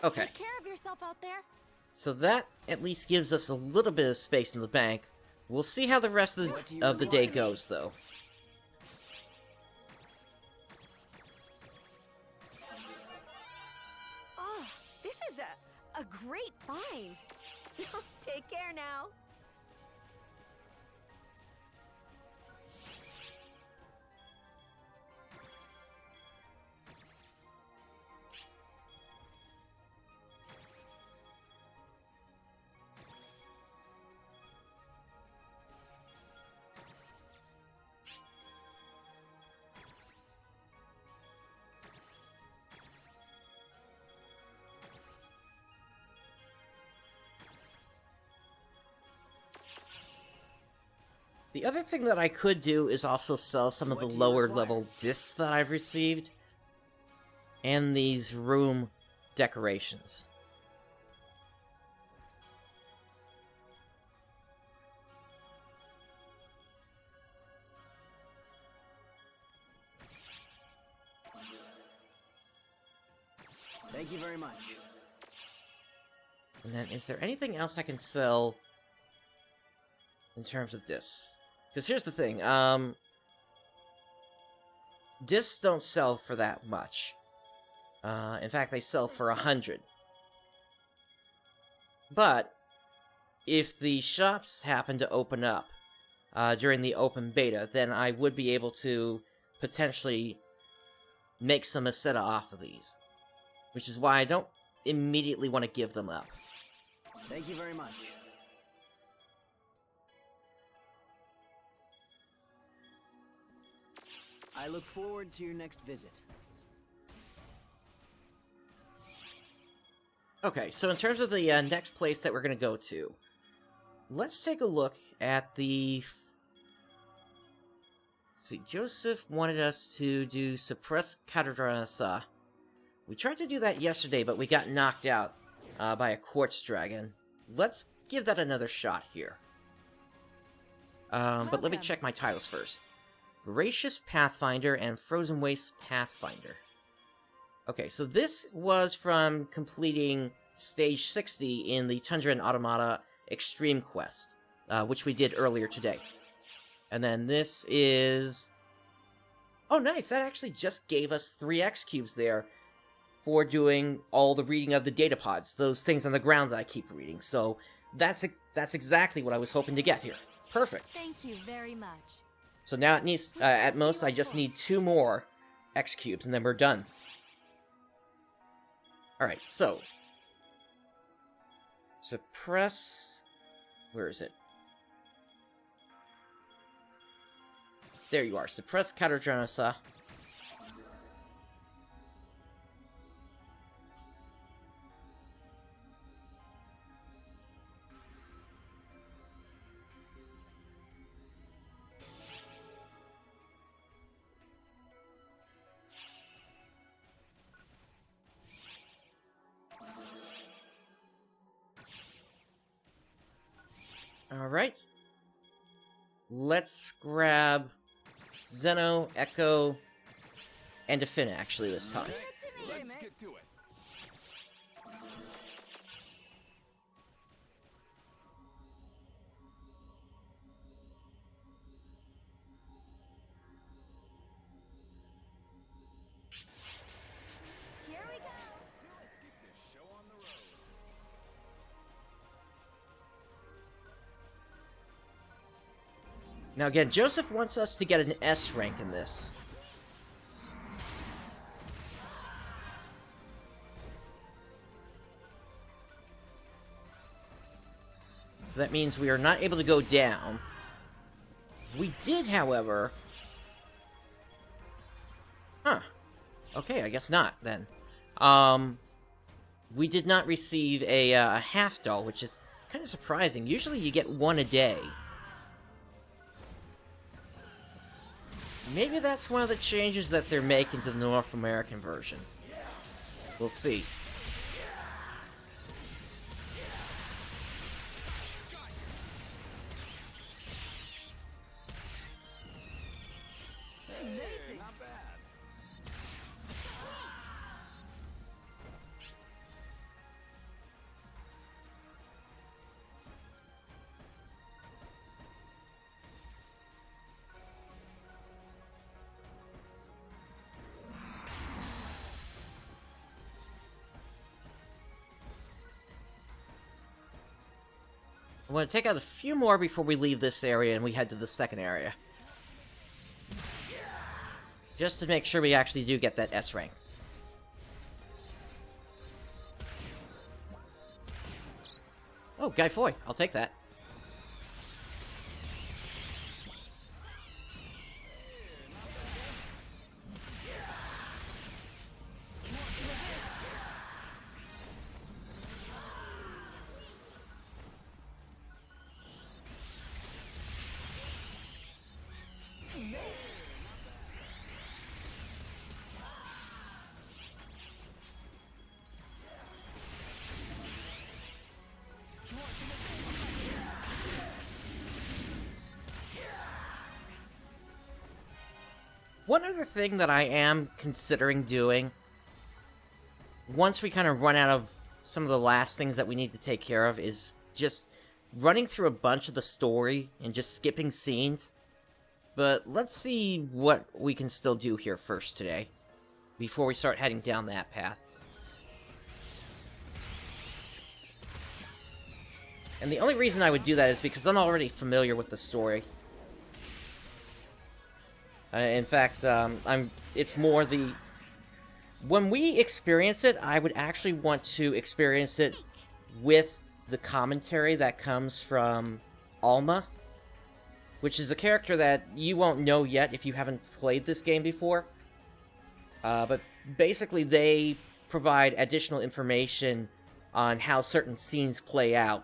Okay. Take care of yourself out there. So that at least gives us a little bit of space in the bank. We'll see how the rest of the day goes, though. Oh, this is a great find. Take care now. The other thing that I could do is also sell some of the lower level discs that I've received. And these room decorations. Thank you very much. And then, is there anything else I can sell in terms of discs? Because here's the thing, discs don't sell for that much. In fact, they sell for 100. But, if the shops happen to open up during the open beta, then I would be able to potentially make some Meseta off of these. Which is why I don't immediately want to give them up. Thank you very much. I look forward to your next visit. Okay, so in terms of the next place that we're going to go to, let's take a look at the... Let's see, Joseph wanted us to do Suppress Kadradranasa. We tried to do that yesterday, but we got knocked out by a Quartz Dragon. Let's give that another shot here. But let me check my titles first. Voracious Pathfinder and Frozen Waste Pathfinder. Okay, so this was from completing stage 60 in the Tundra and Automata Extreme Quest, which we did earlier today. And then this is... Oh, nice! That actually just gave us 3 X cubes there for doing all the reading of the data pods, those things on the ground that I keep reading. So that's exactly what I was hoping to get here. Perfect. Thank you very much. So now it needs, at most, I just need 2 more X cubes, and then we're done. Alright, so... Suppress... Where is it? There you are. Suppress Catadronosa. Alright. Let's grab Zeno, Echo, and Defina, actually, this time. Let's get to it. Here we go. Let's get this show on the road. Now again, Joseph wants us to get an S rank in this. So that means we are not able to go down. We did, however... Huh. Okay, I guess not, then. We did not receive a half doll, which is kind of surprising. Usually you get 1 a day. Maybe that's one of the changes that they're making to the North American version. We'll see. Not bad. I'm going to take out a few more before we leave this area and we head to the second area. Just to make sure we actually do get that S rank. Oh, Guy Foy. I'll take that. One other thing that I am considering doing, once we kind of run out of some of the last things that we need to take care of, is just running through a bunch of the story and just skipping scenes. But let's see what we can still do here first today, before we start heading down that path. And the only reason I would do that is because I'm already familiar with the story. In fact, it's more the... When we experience it, I would actually want to experience it with the commentary that comes from Alma, which is a character that you won't know yet if you haven't played this game before. But basically, they provide additional information on how certain scenes play out.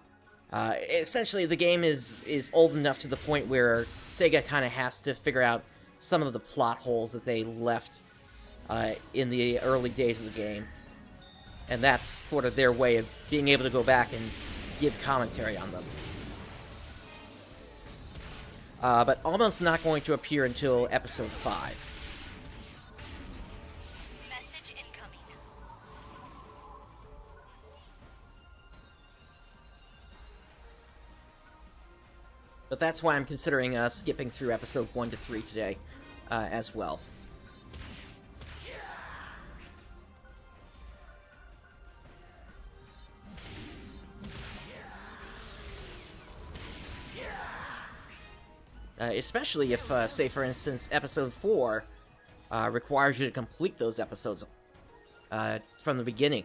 Essentially, the game is old enough to the point where Sega kind of has to figure out some of the plot holes that they left in the early days of the game. And that's sort of their way of being able to go back and give commentary on them. But Alma's not going to appear until Episode 5. Message incoming. But that's why I'm considering skipping through episode 1 to 3 today, as well. Especially if, say for instance, episode 4 requires you to complete those episodes from the beginning.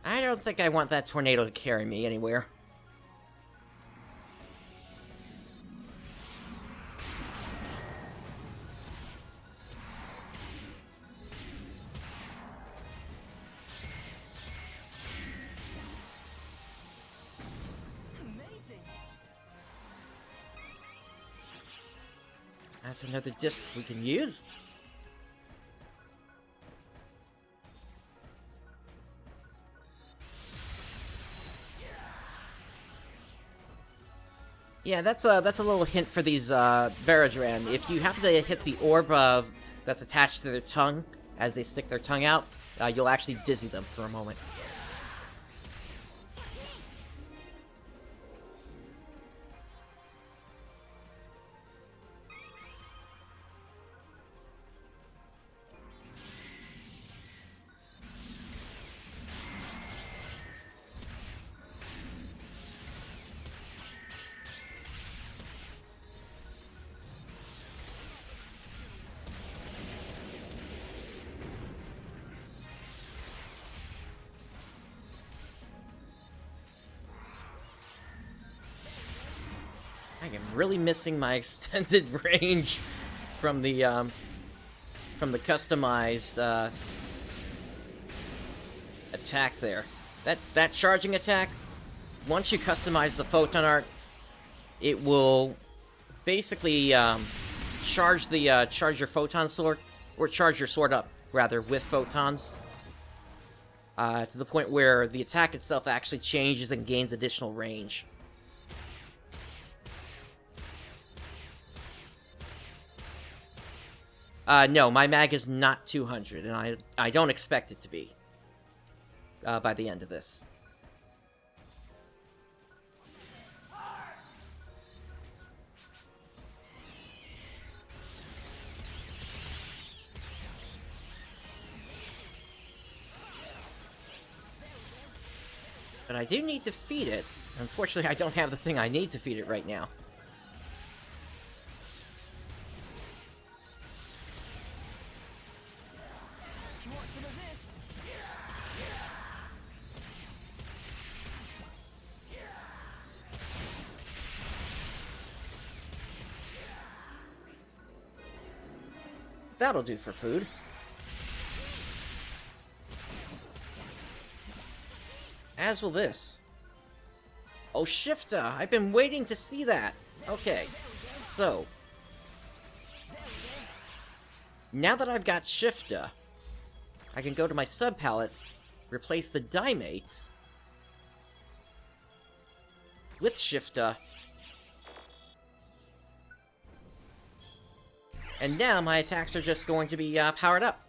I don't think I want that tornado to carry me anywhere. Amazing. That's another disc we can use. Yeah, that's a little hint for these Veradran. If you happen to hit the orb that's attached to their tongue as they stick their tongue out, you'll actually dizzy them for a moment. I am really missing my extended range from the customized attack there. That charging attack, once you customize the photon art, it will basically charge your photon sword, or charge your sword up rather with photons, to the point where the attack itself actually changes and gains additional range. No, my mag is not 200, and I don't expect it to be by the end of this. But I do need to feed it. Unfortunately, I don't have the thing I need to feed it right now. That'll do for food. As will this. Oh, Shifta! I've been waiting to see that! Okay, so... now that I've got Shifta, I can go to my sub-palette, replace the Dimates with Shifta, and now my attacks are just going to be powered up.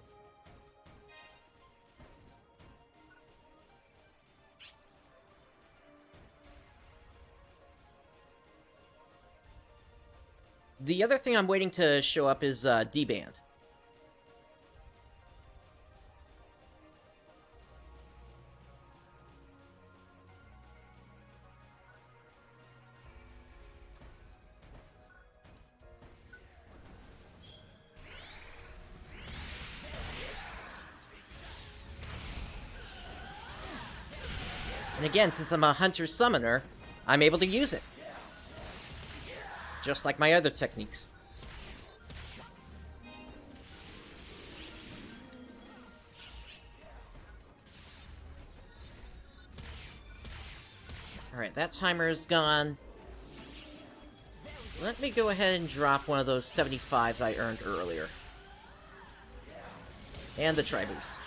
The other thing I'm waiting to show up is D-Band. And again, since I'm a hunter-summoner, I'm able to use it. Just like my other techniques. Alright, that timer is gone. Let me go ahead and drop one of those 75s I earned earlier. And the Tri-Boost.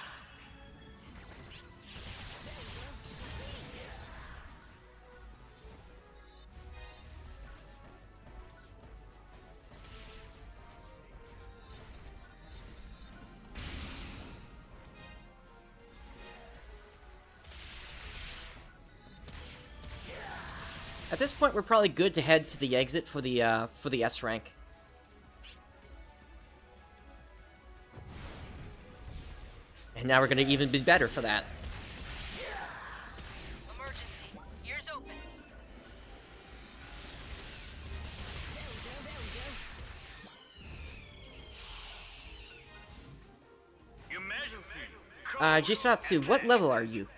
At this point, we're probably good to head to the exit for the S rank. And now we're gonna even be better for that. Emergency. Ears open. Emergency. Code Jisatsu, what level are you?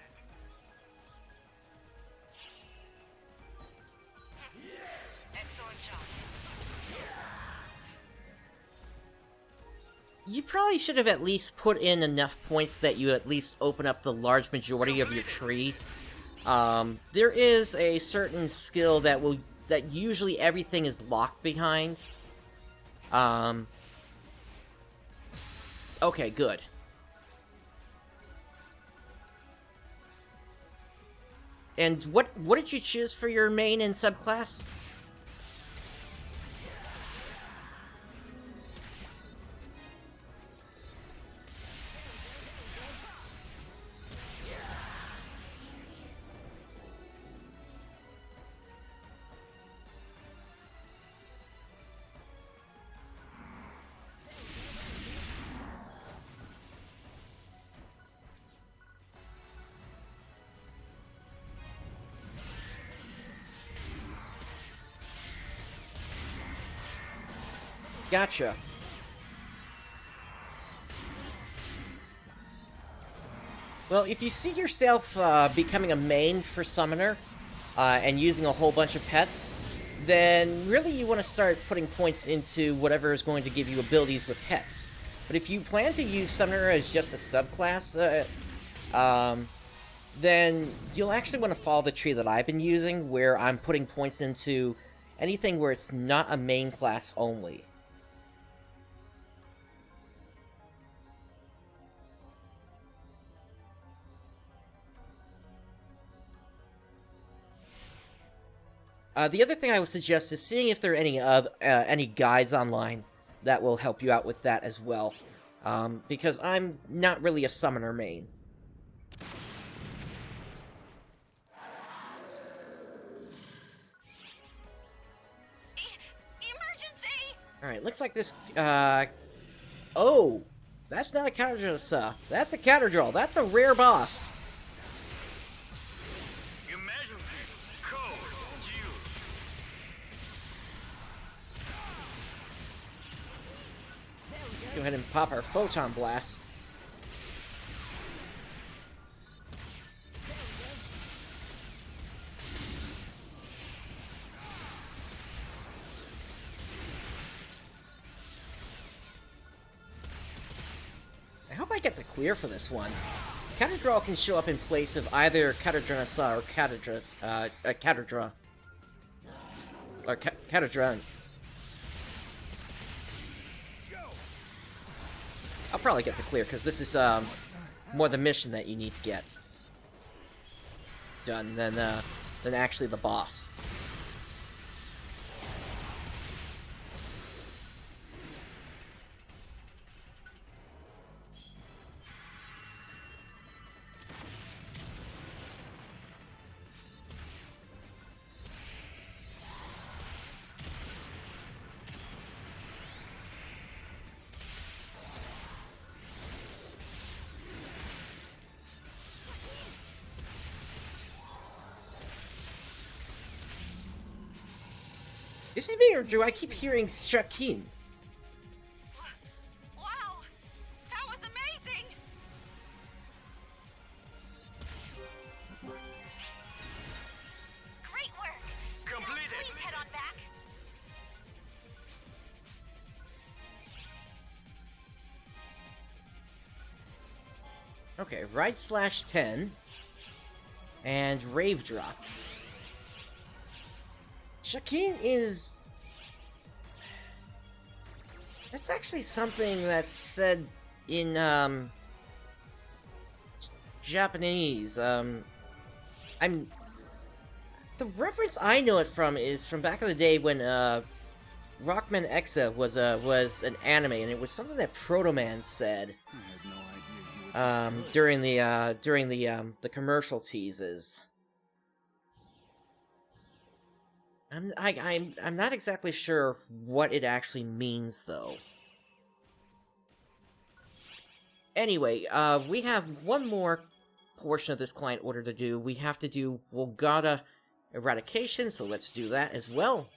Excellent job. You probably should have at least put in enough points that you at least open up the large majority of your tree. There is a certain skill that usually everything is locked behind. Okay, good. And what did you choose for your main and subclass? Gotcha. Well, if you see yourself becoming a main for Summoner, and using a whole bunch of pets, then really you want to start putting points into whatever is going to give you abilities with pets. But if you plan to use Summoner as just a subclass, then you'll actually want to follow the tree that I've been using, where I'm putting points into anything where it's not a main class only. The other thing I would suggest is seeing if there are any guides online that will help you out with that as well, because I'm not really a summoner main. Emergency! Alright, looks like this, oh! That's not a counter draw, that's a counter draw. That's a rare boss. Emergency. Code due. Go ahead and pop our Photon Blast. I hope I get the clear for this one. Counter Draw can show up in place of either Catadranasa or Catadra. Or Catadran. I'll probably get the clear, because this is more the mission that you need to get done than actually the boss. Is it me, or do I keep hearing Strakin? Wow! That was amazing! Great work! Completed. Please head on back. Okay, right/10 and Rave Drop. Shakeen is... That's actually something that's said in, Japanese. The reference I know it from is from back in the day when, Rockman Exa was an anime, and it was something that Proto Man said, during the commercial teases. I'm not exactly sure what it actually means, though. Anyway, we have one more portion of this client order to do. We have to do Wolgada Eradication, so let's do that as well.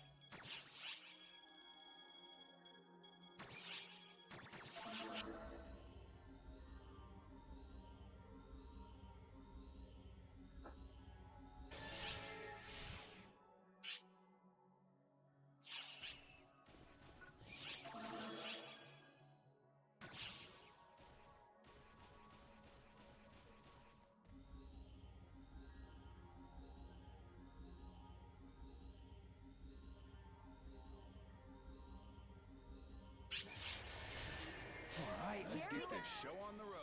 Alright, let's get this show on the road.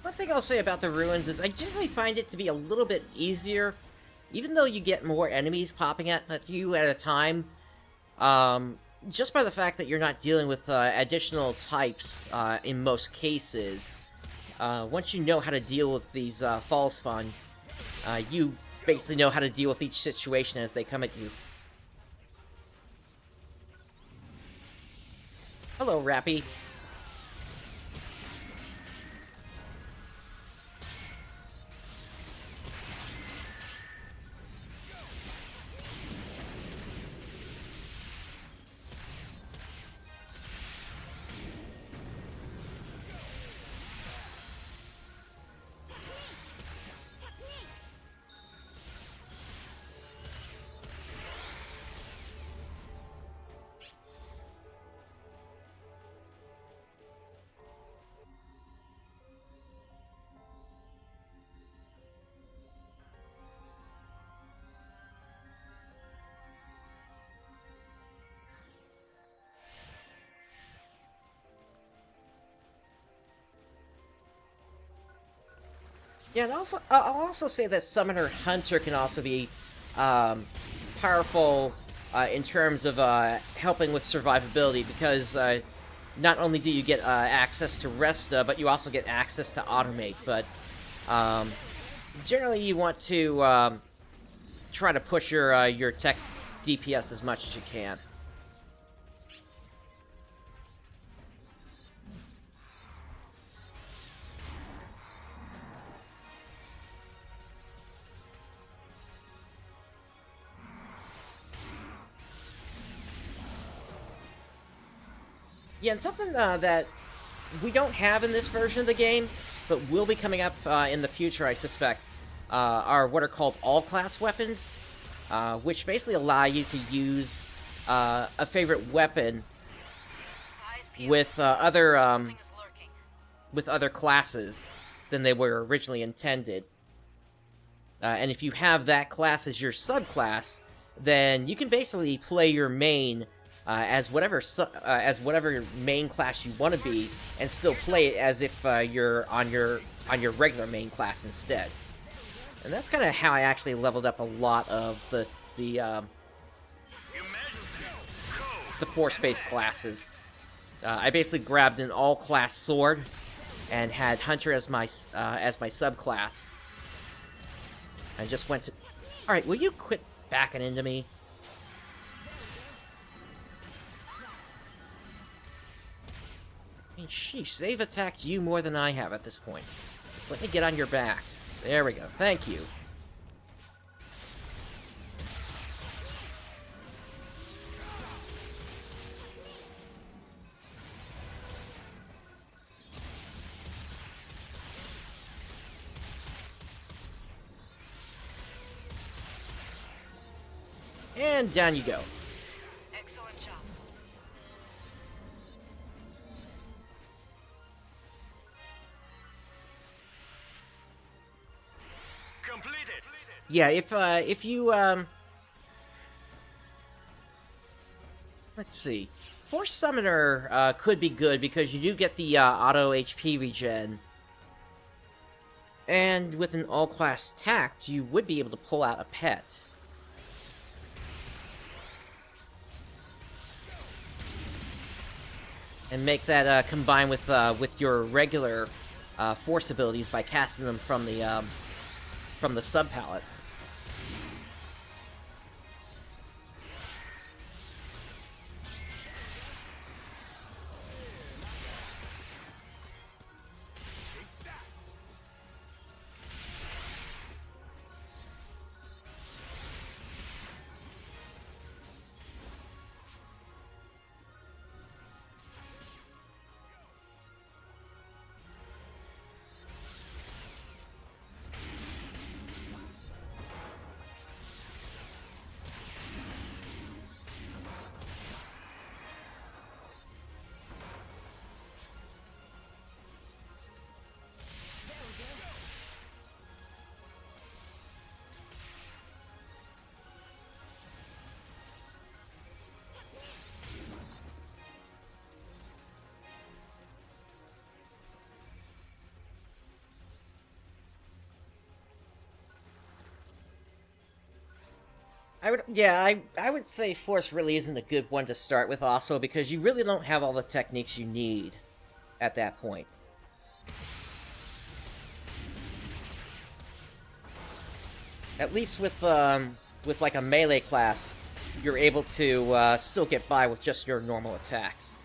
One thing I'll say about the ruins is I generally find it to be a little bit easier, even though you get more enemies popping at you at a time, just by the fact that you're not dealing with additional types in most cases. Once you know how to deal with these fall spawn, you basically know how to deal with each situation as they come at you. Hello, Rappy. Yeah, and I'll also say that Summoner Hunter can also be powerful in terms of helping with survivability, because not only do you get access to Resta, but you also get access to Automate. But generally, you want to try to push your tech DPS as much as you can. Yeah, and something that we don't have in this version of the game, but will be coming up in the future, I suspect, are what are called all-class weapons, which basically allow you to use a favorite weapon Eyes peeled. with other Something is lurking. with other classes than they were originally intended. And if you have that class as your subclass, then you can basically play your main as whatever main class you want to be, and still play it as if you're on your regular main class instead. And that's kind of how I actually leveled up a lot of the force-based classes. I basically grabbed an all-class sword and had Hunter as my subclass. I just went to... Alright, will you quit backing into me? I mean, sheesh, they've attacked you more than I have at this point. Just let me get on your back. There we go. Thank you. And down you go. Excellent job. Completed. Yeah, if you, let's see. Force Summoner, could be good because you do get the, auto HP regen. And with an all-class tact, you would be able to pull out a pet. And make that, combine with your regular, force abilities by casting them from the sub-palette. I would say Force really isn't a good one to start with also, because you really don't have all the techniques you need at that point. At least with like a melee class, you're able to still get by with just your normal attacks.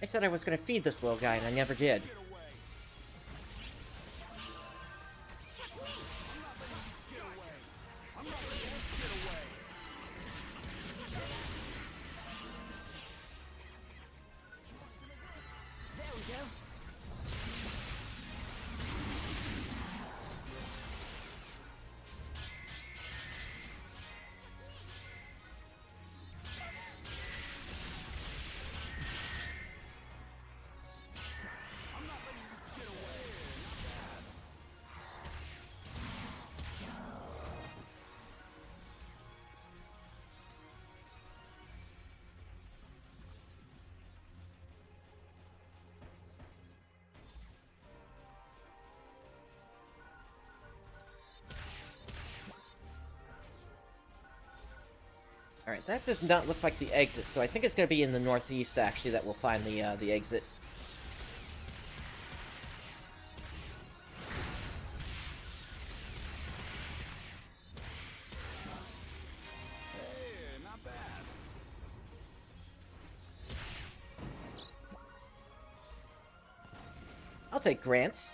I said I was gonna feed this little guy, and I never did. Alright, that does not look like the exit, so I think it's going to be in the northeast, actually, that we'll find the exit. Hey, not bad. I'll take Grants.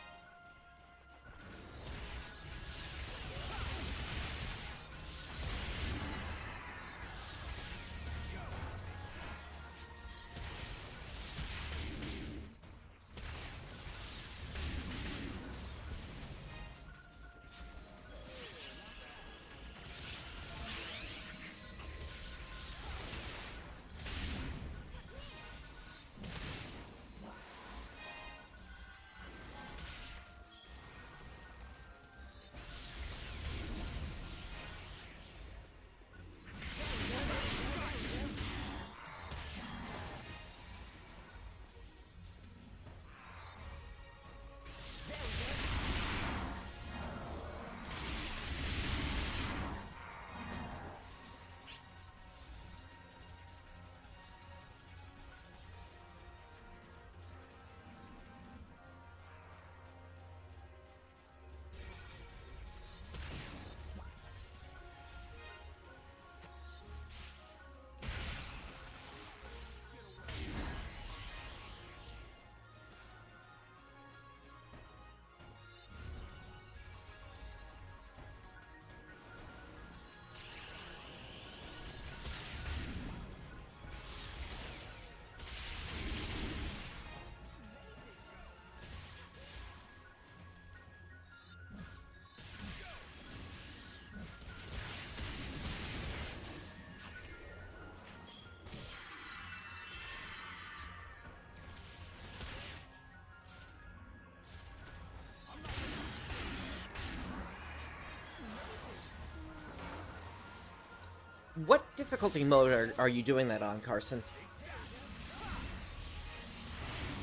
what difficulty mode are you doing that on, Carson?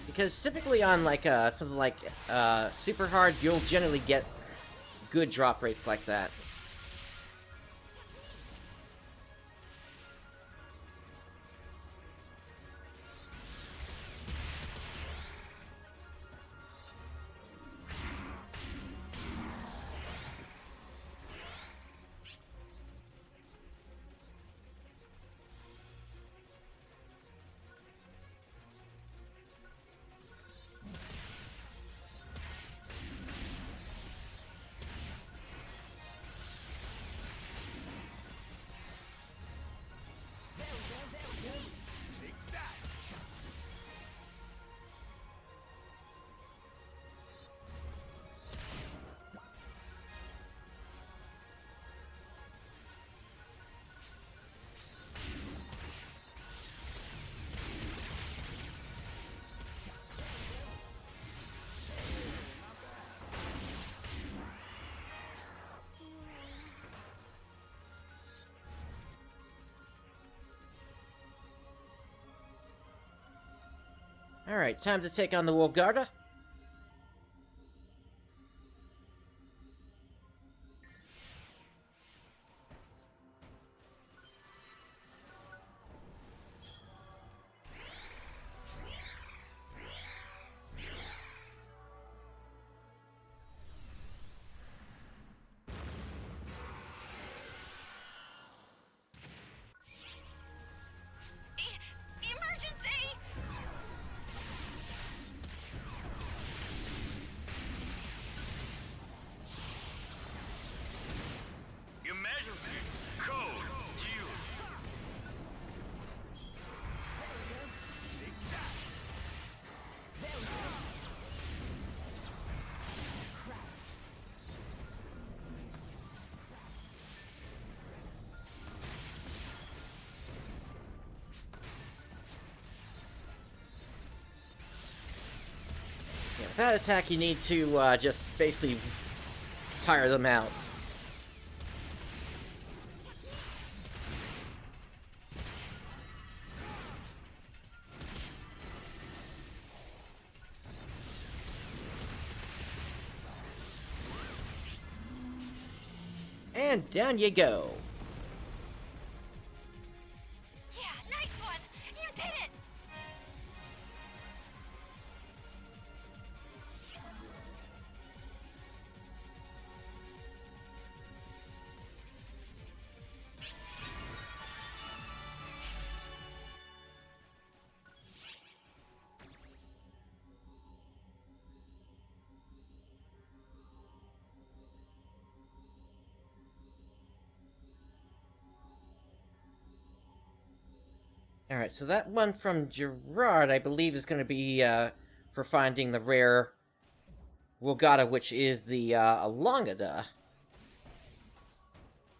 Because typically on, like, something like, super hard, you'll generally get good drop rates like that. Alright, time to take on the Wolgarda. Emergency! Emergency code due. Yeah, with that attack, you need to just basically tire them out. And down you go. Yeah, nice one! You did it! Alright, so that one from Gerard, I believe, is going to be for finding the rare Wolgada, which is the Elongada.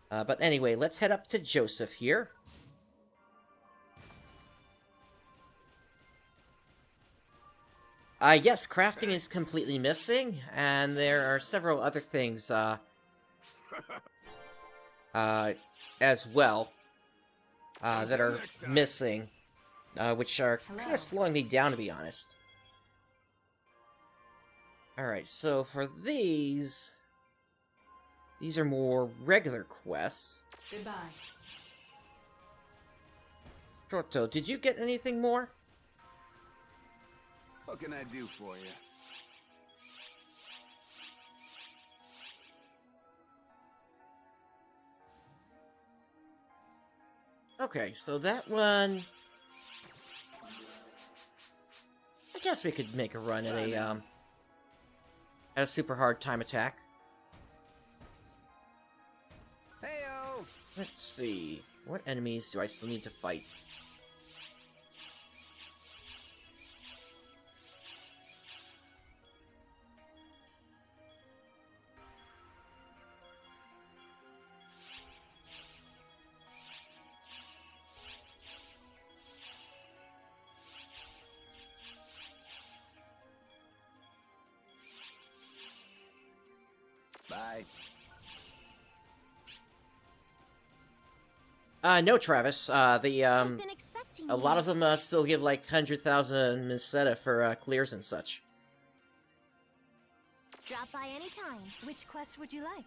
But anyway, let's head up to Joseph here. Yes, crafting is completely missing, and there are several other things as well that are missing, which are kind of slowing me down, to be honest. Alright, so for these are more regular quests. Goodbye. Proto, did you get anything more? What can I do for you? Okay, so that one... I guess we could make a run at a super hard time attack. Heyo! Let's see. What enemies do I still need to fight? Bye. No, Travis. I've been expecting A you. lot of them still give like 100,000 Meseta for clears and such. Drop by anytime. Which quest would you like?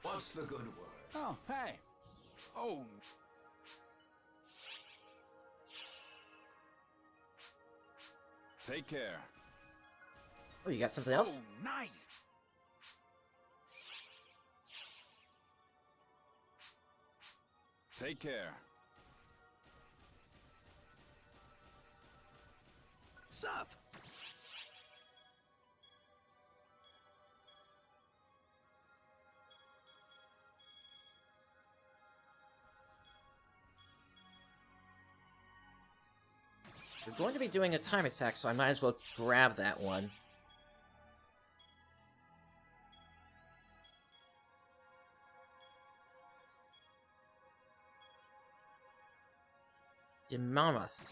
What's the good word? Oh, hey. Oh. Take care. Oh, you got something else? Oh, nice. Take care. Sup? We're going to be doing a time attack, so I might as well grab that one. The Mammoth.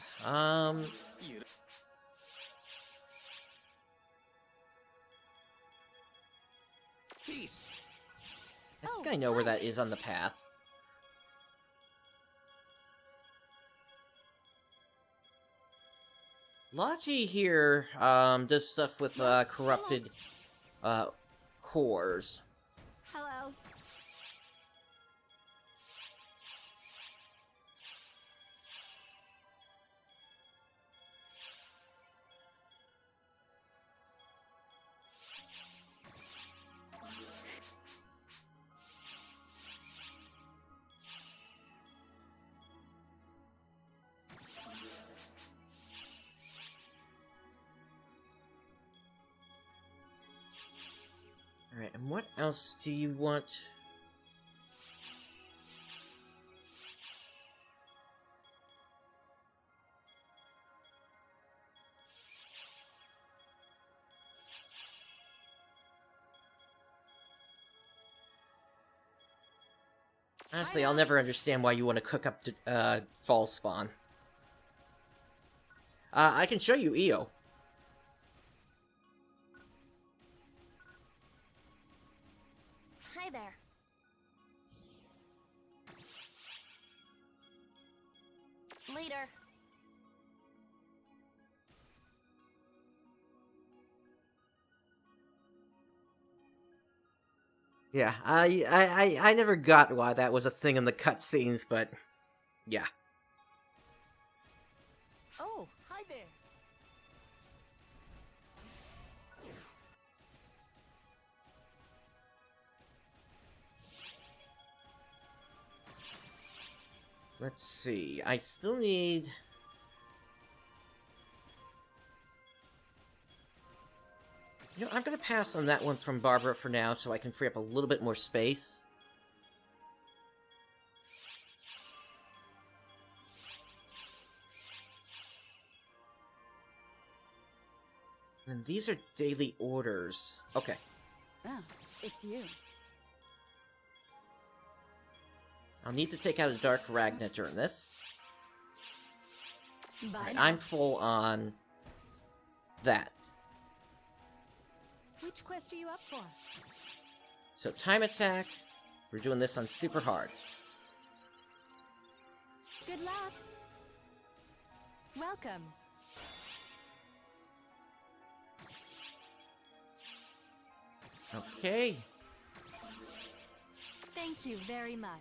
Peace. I think I know where that is on the path. Logi here does stuff with corrupted cores. Hello. Alright, and what else do you want? Honestly, I'll never understand why you want to cook up fall spawn. I can show you EO. Hi there. Later. Yeah, I never got why that was a thing in the cutscenes, but yeah. Oh, hi there. Let's see. I still need. You know, I'm gonna pass on that one from Barbara for now, so I can free up a little bit more space. And these are daily orders. Okay. Oh, it's you. I'll need to take out a Dark Ragna during this. Bye. Alright, now. I'm full on that. Which quest are you up for? So time attack, we're doing this on super hard. Good luck. Welcome. Okay. Thank you very much.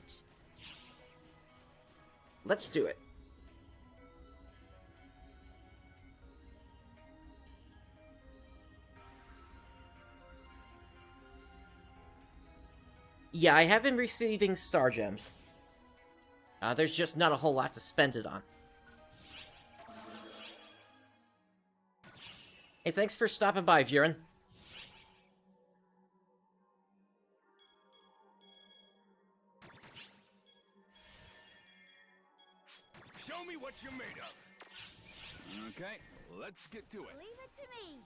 Let's do it. Yeah, I have been receiving star gems. There's just not a whole lot to spend it on. Hey, thanks for stopping by, Viren. Show me what you're made of. Okay, let's get to it. Leave it to me.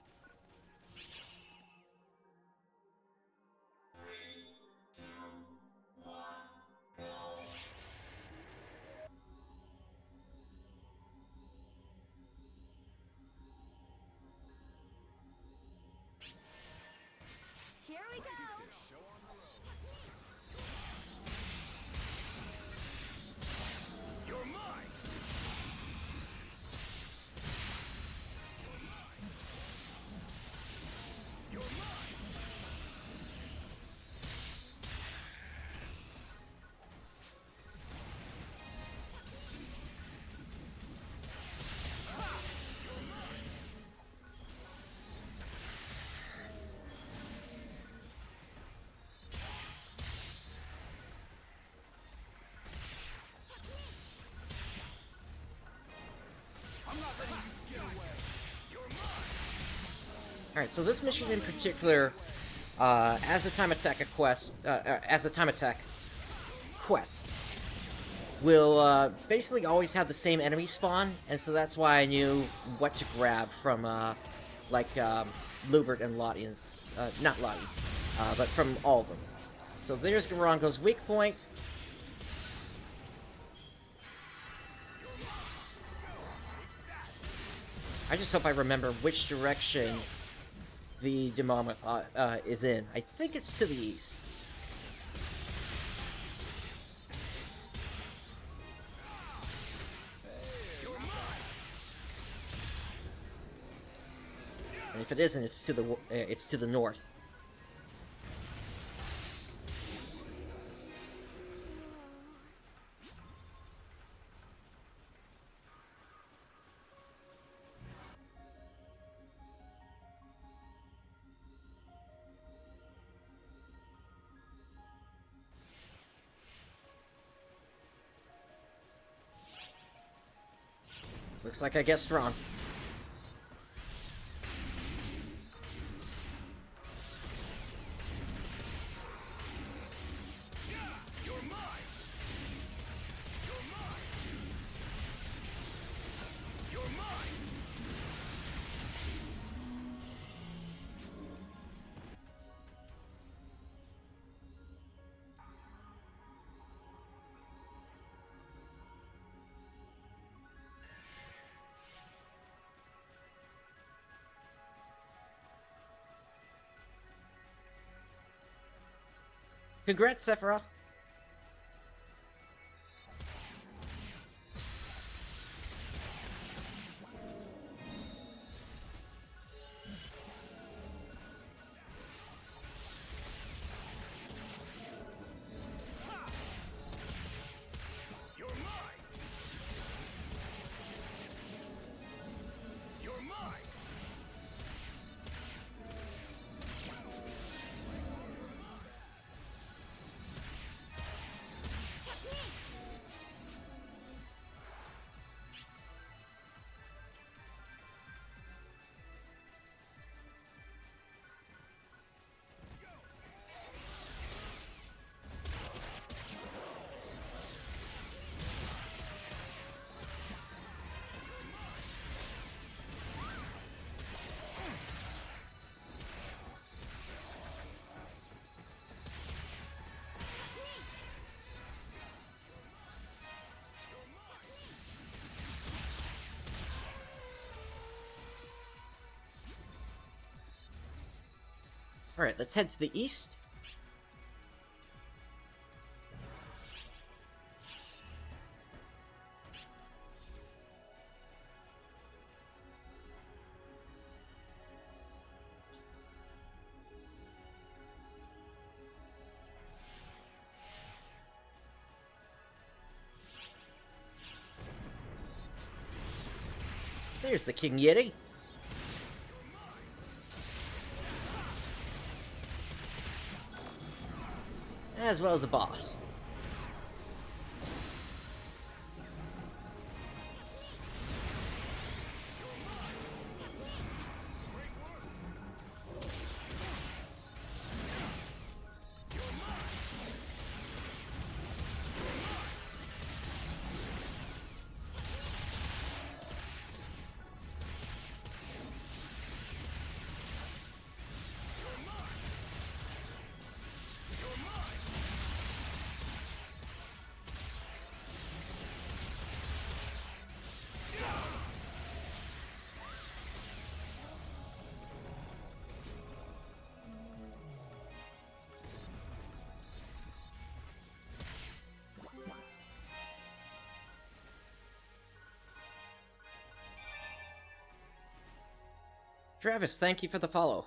Alright, so this mission in particular, as a time attack quest, will basically always have the same enemy spawn, and so that's why I knew what to grab from, Lubert and Lottian's, not Lottie, but from all of them. So there's Garango's weak point. I just hope I remember which direction the Demama is in. I think it's to the east. And if it isn't, it's to the north. Looks like I guessed wrong. Congrats, Sephiroth. Alright, let's head to the east. There's the King Yeti. As well as the boss. Travis, thank you for the follow.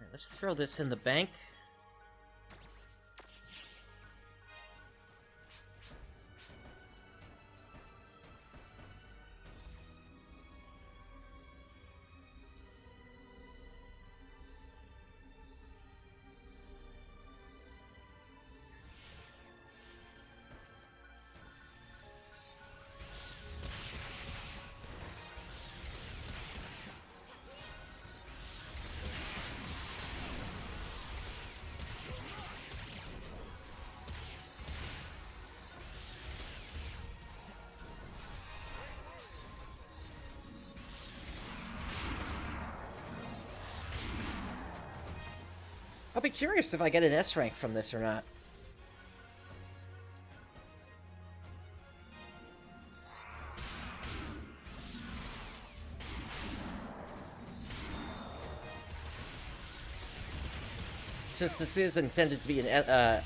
Right, let's throw this in the bank. I'll be curious if I get an S rank from this or not. Since this is intended to be a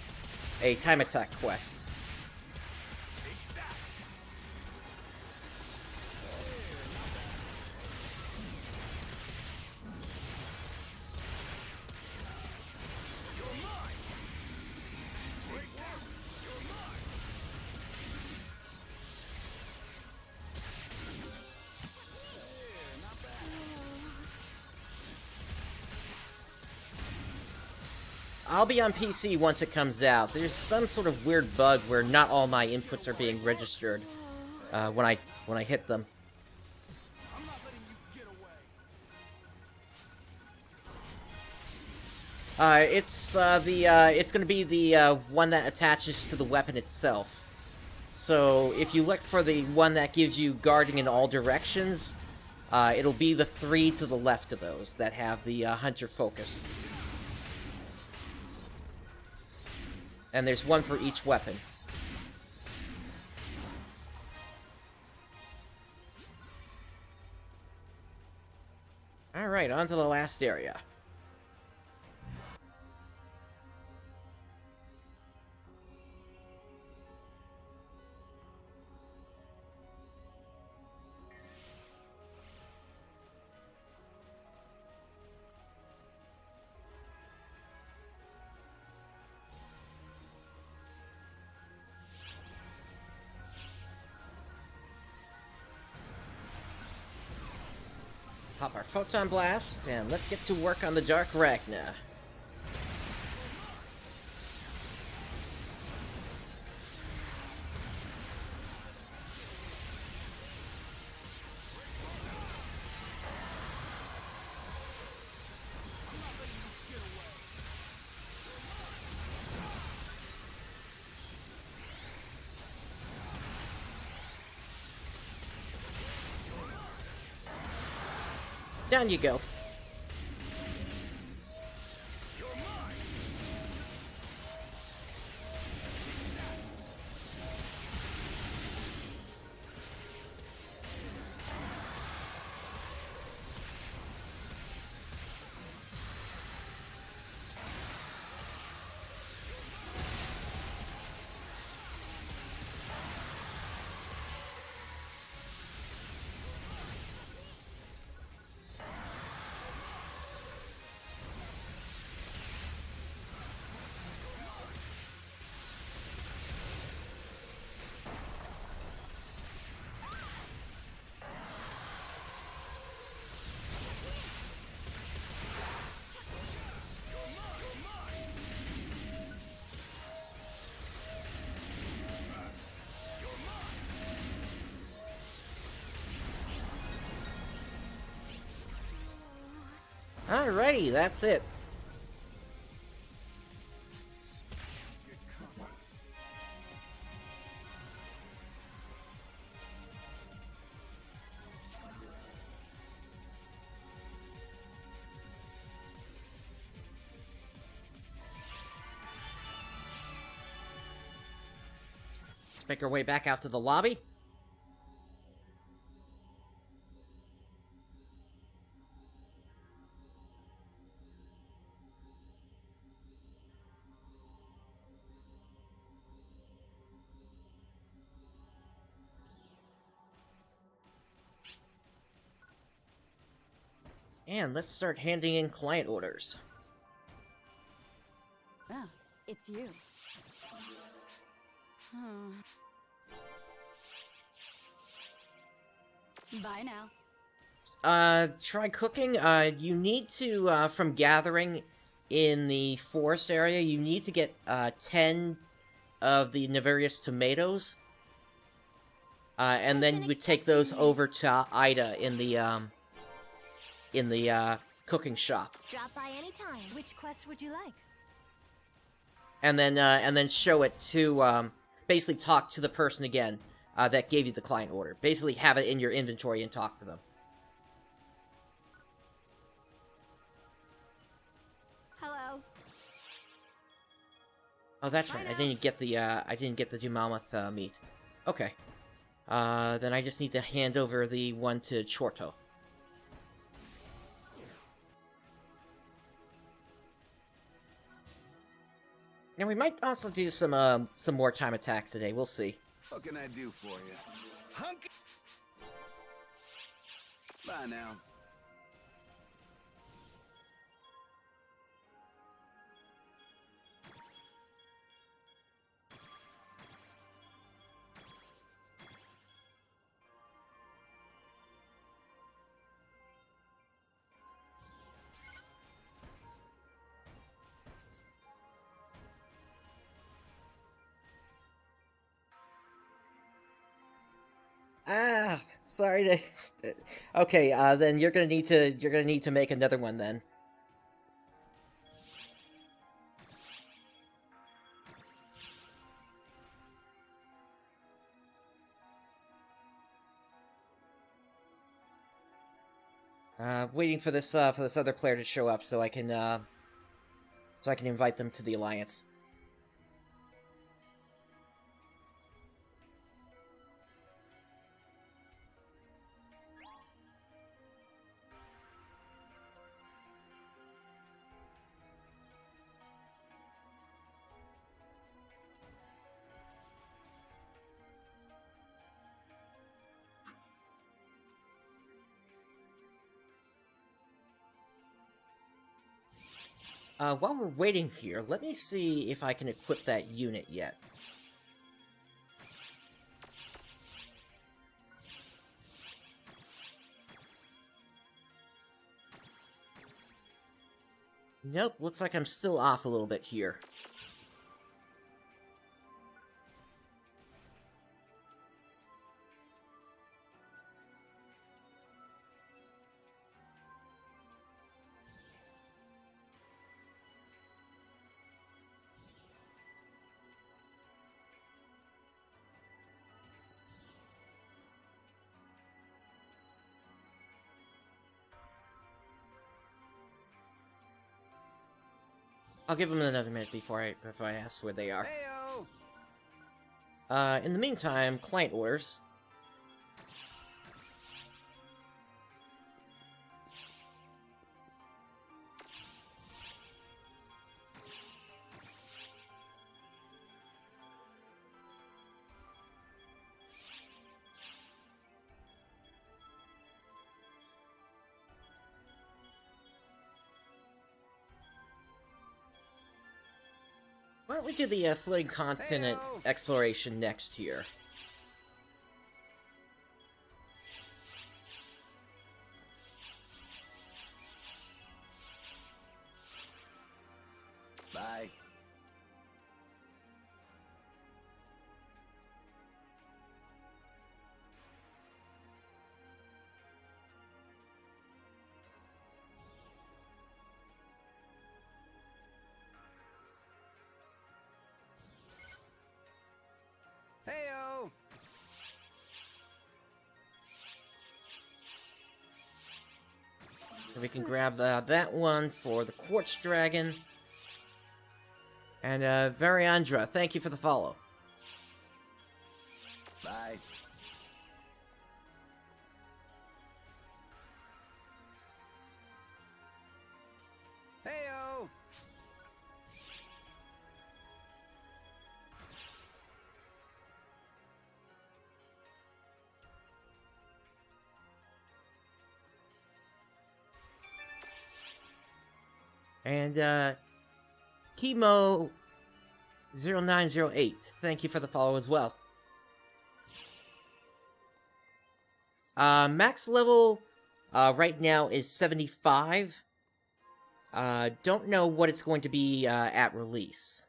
time attack quest. I'll be on PC once it comes out. There's some sort of weird bug where not all my inputs are being registered when I hit them. I'm not letting you get away. It's gonna be the one that attaches to the weapon itself. So if you look for the one that gives you guarding in all directions, it'll be the 3 to the left of those that have the hunter focus. And there's one for each weapon. Alright, on to the last area. Pop our Photon Blast, and let's get to work on the Dark Ragna. Down you go. Alrighty, that's it. Let's make our way back out to the lobby. And let's start handing in client orders. Oh, it's you. Bye now. Try cooking. You need to, from gathering in the forest area, you need to get, 10 of the Nefarious tomatoes. And then you would take those over to Ida in the cooking shop. Drop by anytime. Which quest would you like? And then show it to, basically talk to the person again, that gave you the client order. Basically have it in your inventory and talk to them. Hello. Oh, that's Bye right. now. I didn't get the two mammoth meat. Okay. Then I just need to hand over the one to Chorto. And we might also do some more time attacks today. We'll see. What can I do for you? Hunk. Bye now. Ah, sorry to. Okay, then you're gonna need to make another one then. Waiting for this other player to show up so I can invite them to the alliance. While we're waiting here, let me see if I can equip that unit yet. Nope, looks like I'm still off a little bit here. I'll give them another minute before I ask where they are. Heyo. In the meantime, client orders. Why don't we do the floating continent Heyo. exploration next here? Bye. Heyo. So we can grab that one for the Quartz Dragon. And, Variandra, thank you for the follow. Bye. Heyo. And, Chemo0908, thank you for the follow as well. Max level, right now is 75. Don't know what it's going to be, at release.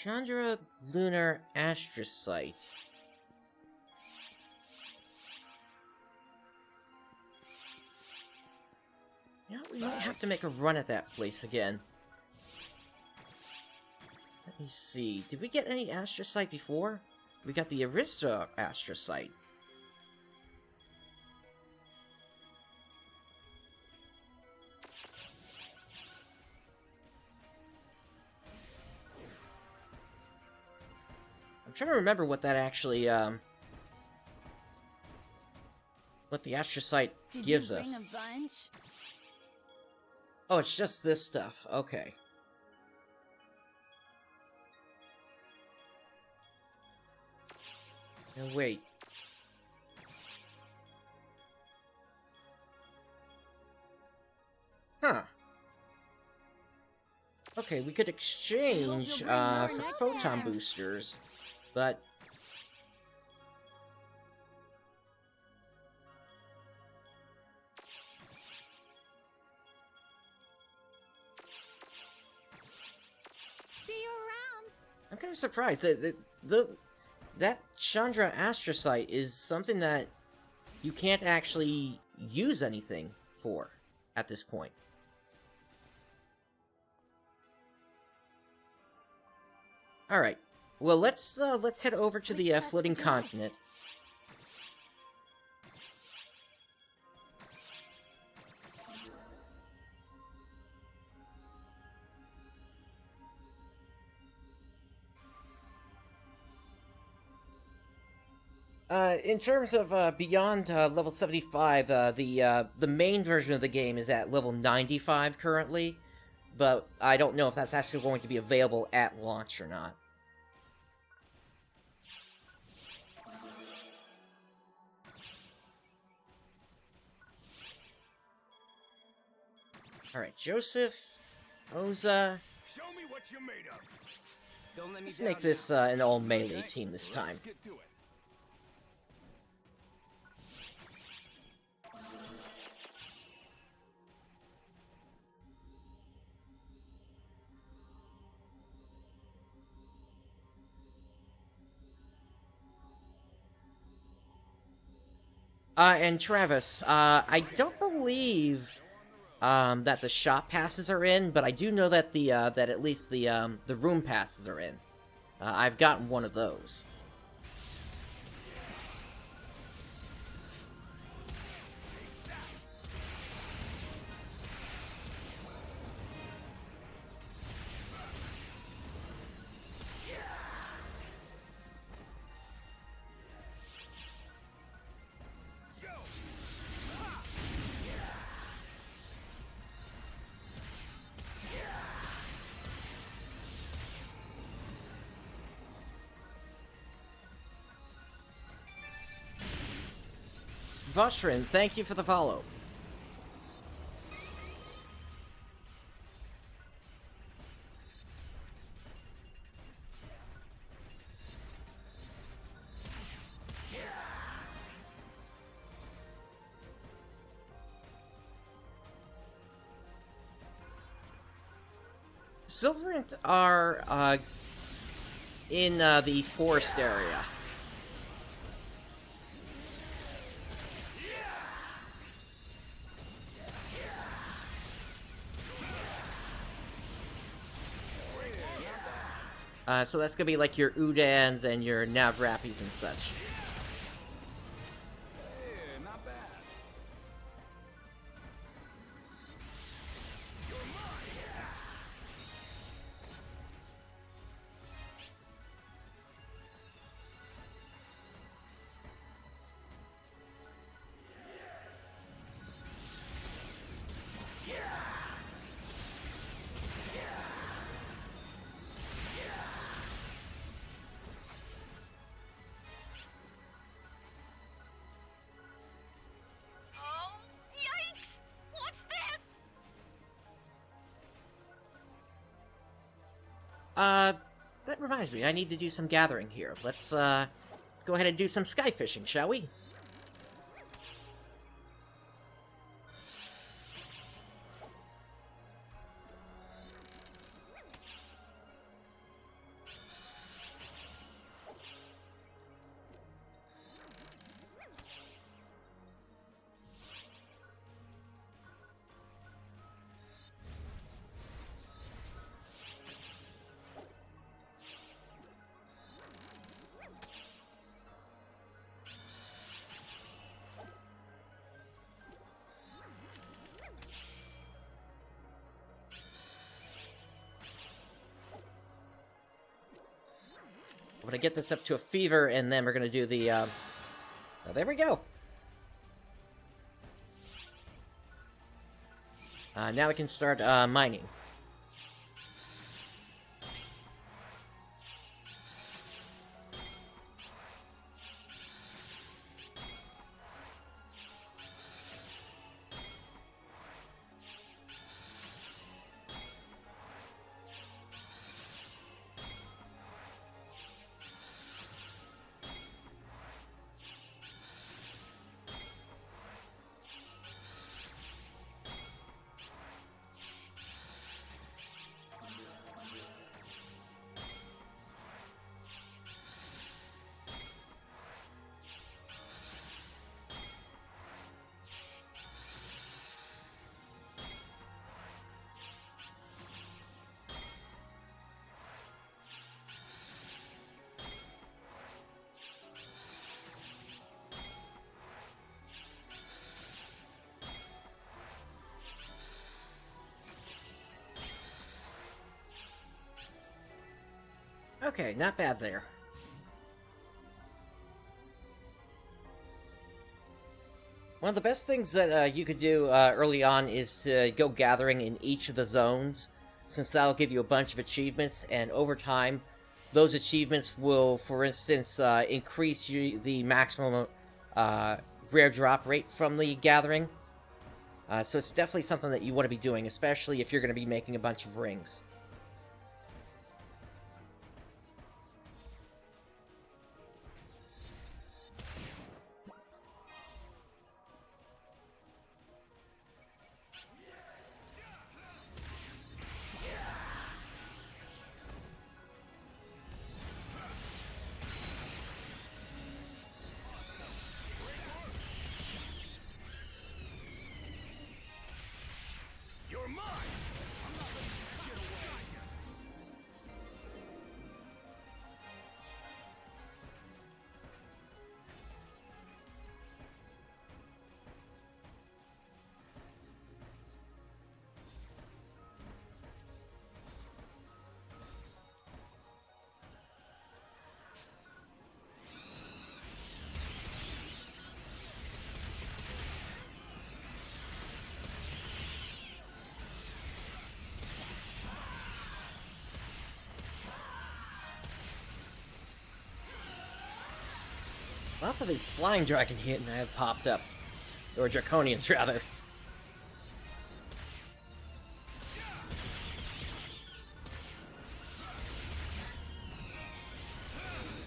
Chandra Lunar Astrocyte. You know, we might have to make a run at that place again. Let me see. Did we get any astrocyte before? We got the Arista astrocyte. I'm trying to remember what that actually, what the astrocyte gives us. Did you bring a bunch? Oh, it's just this stuff. Okay. Now, wait. Huh. Okay, we could exchange, you'll bring more for next photon time. boosters, but... See you around. I'm kind of surprised that that Chandra astrocyte is something that you can't actually use anything for at this point. All right. Well, let's head over to the Which quest floating would you like? continent. In terms of beyond level 75, the main version of the game is at level 95 currently, but I don't know if that's actually going to be available at launch or not. Alright, Joseph, Oza. Show me what you're made of. Don't let me Let's down make this an all melee Okay, team this let's time. get to it. And Travis, I don't believe that the shop passes are in, but I do know that that at least the room passes are in. I've gotten one of those. Voshrin, thank you for the follow. Silverant are in the forest area. So that's gonna be like your Udans and your Navrapis and such. Yeah, not bad. Oh, yikes! What's this? That reminds me, I need to do some gathering here. Let's, go ahead and do some sky fishing, shall we? I'm gonna get this up to a fever, and then we're gonna do the, oh, there we go! Now we can start, mining. Okay, not bad there. One of the best things that you could do early on is to go gathering in each of the zones, since that'll give you a bunch of achievements, and over time, those achievements will, for instance, increase the maximum rare drop rate from the gathering. So it's definitely something that you want to be doing, especially if you're going to be making a bunch of rings. You're mine! I'm not letting you get away. Lots of these flying dragon hit have popped up. Or draconians, rather.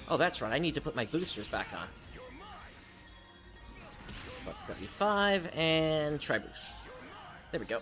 Oh, that's right, I need to put my boosters back on. Plus 75, and try boost. There we go.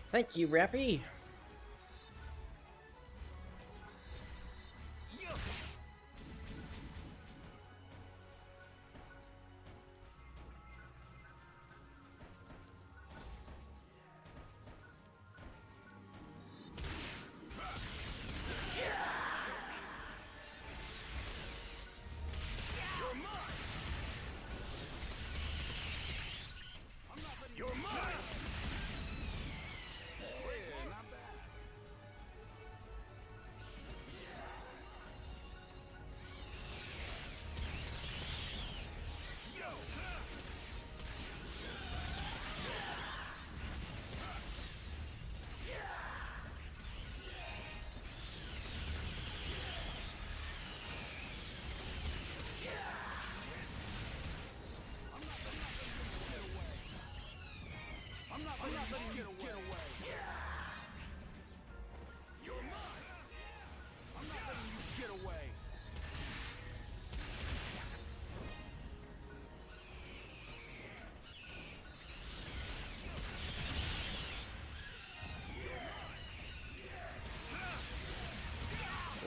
Thank you, Rappy. You're mine! Yeah, not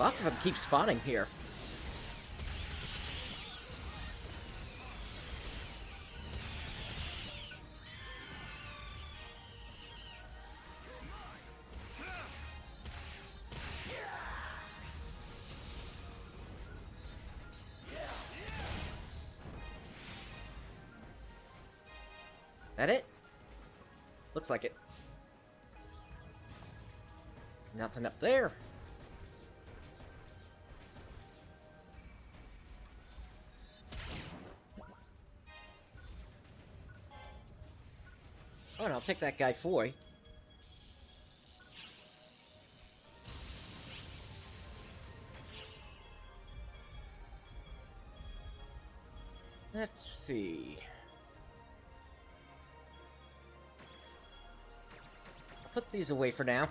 Lots of them keep spawning here. That it? Looks like it. Nothing up there. Oh, and I'll take that guy Foy. Let's see. I'll put these away for now.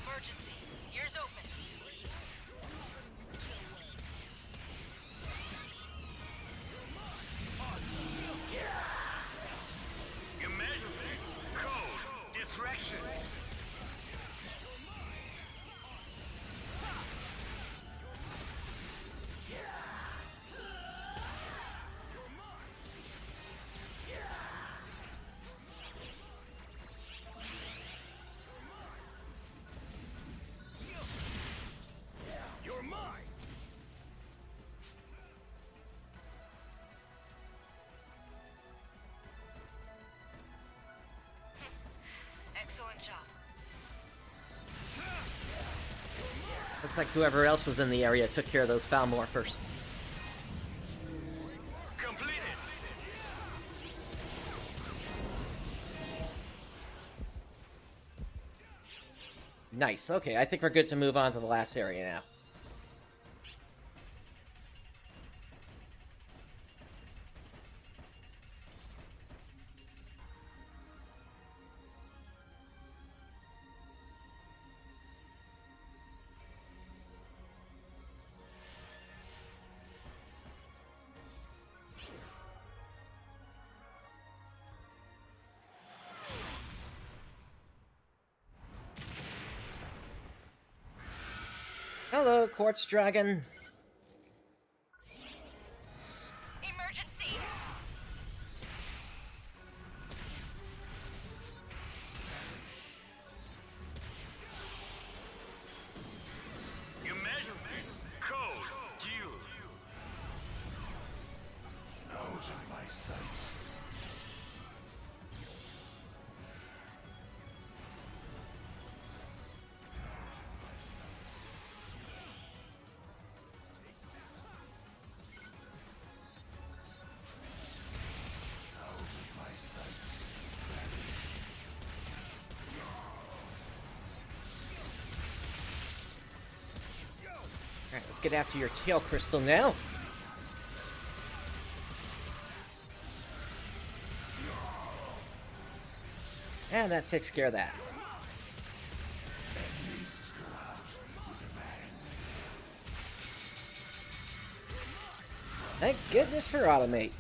Emergency. Ears open. Emergency. Code. Distraction. You're mine! Excellent job. Looks like whoever else was in the area took care of those foul morphers. Completed. Nice. Okay, I think we're good to move on to the last area now. Hello, Quartz Dragon. Emergency. Emergency. Code. Due. Out of my sight. Alright, let's get after your tail crystal now. And that takes care of that. Thank goodness for Automate.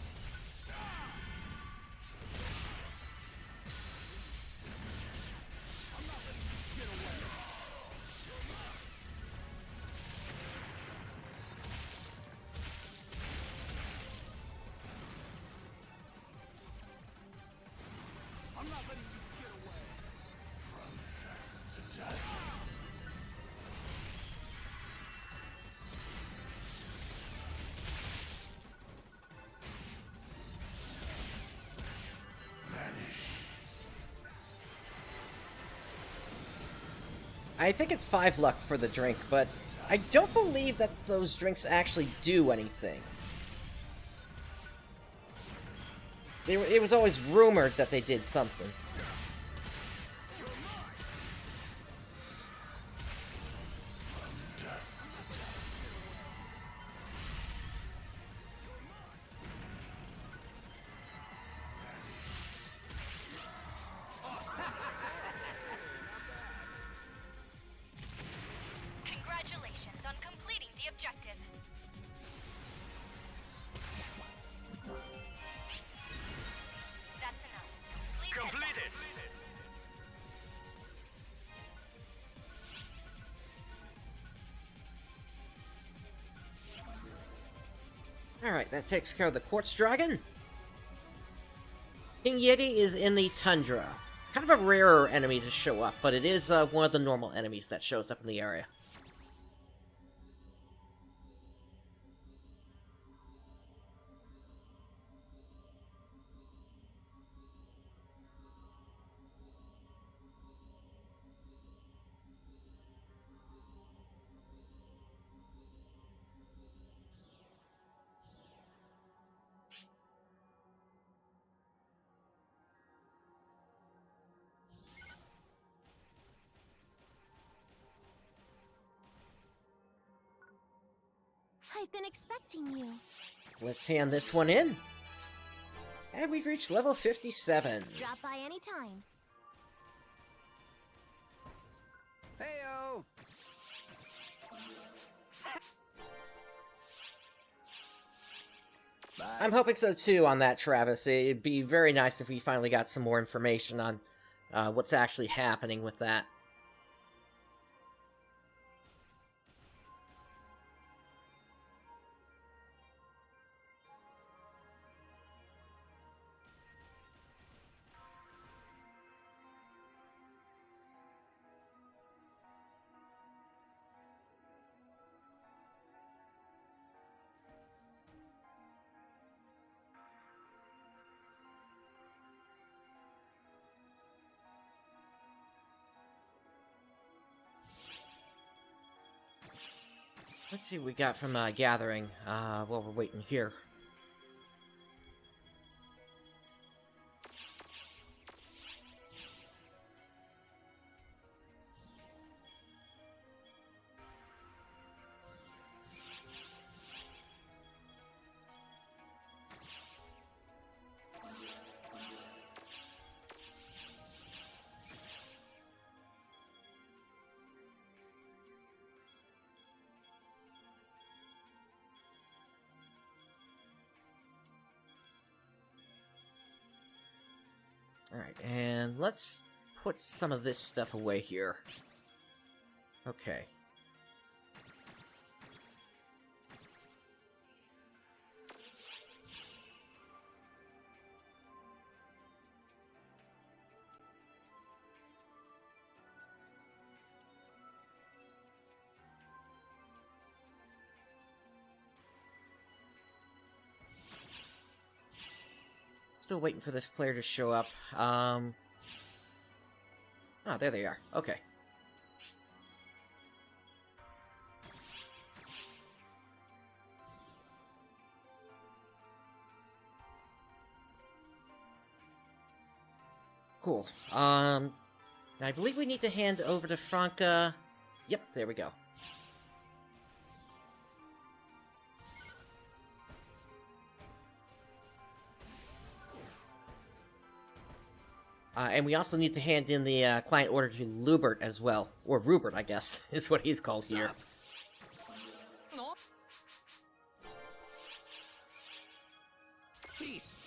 I think it's 5 luck for the drink, but I don't believe that those drinks actually do anything. It was always rumored that they did something. Alright, that takes care of the Quartz Dragon. King Yeti is in the Tundra. It's kind of a rarer enemy to show up, but it is one of the normal enemies that shows up in the area. I've been expecting you. Let's hand this one in. And we've reached level 57. Drop by anytime. Heyo! I'm hoping so too on that, Travis. It'd be very nice if we finally got some more information on what's actually happening with that. Let's see what we got from Gathering while we're waiting here. Alright, and let's put some of this stuff away here. Okay. Still waiting for this player to show up. Oh, there they are. Okay. Cool. I believe we need to hand over to Franca. Yep, there we go. And we also need to hand in the client order to Lubert as well. Or Rupert, I guess, is what he's called here. Peace.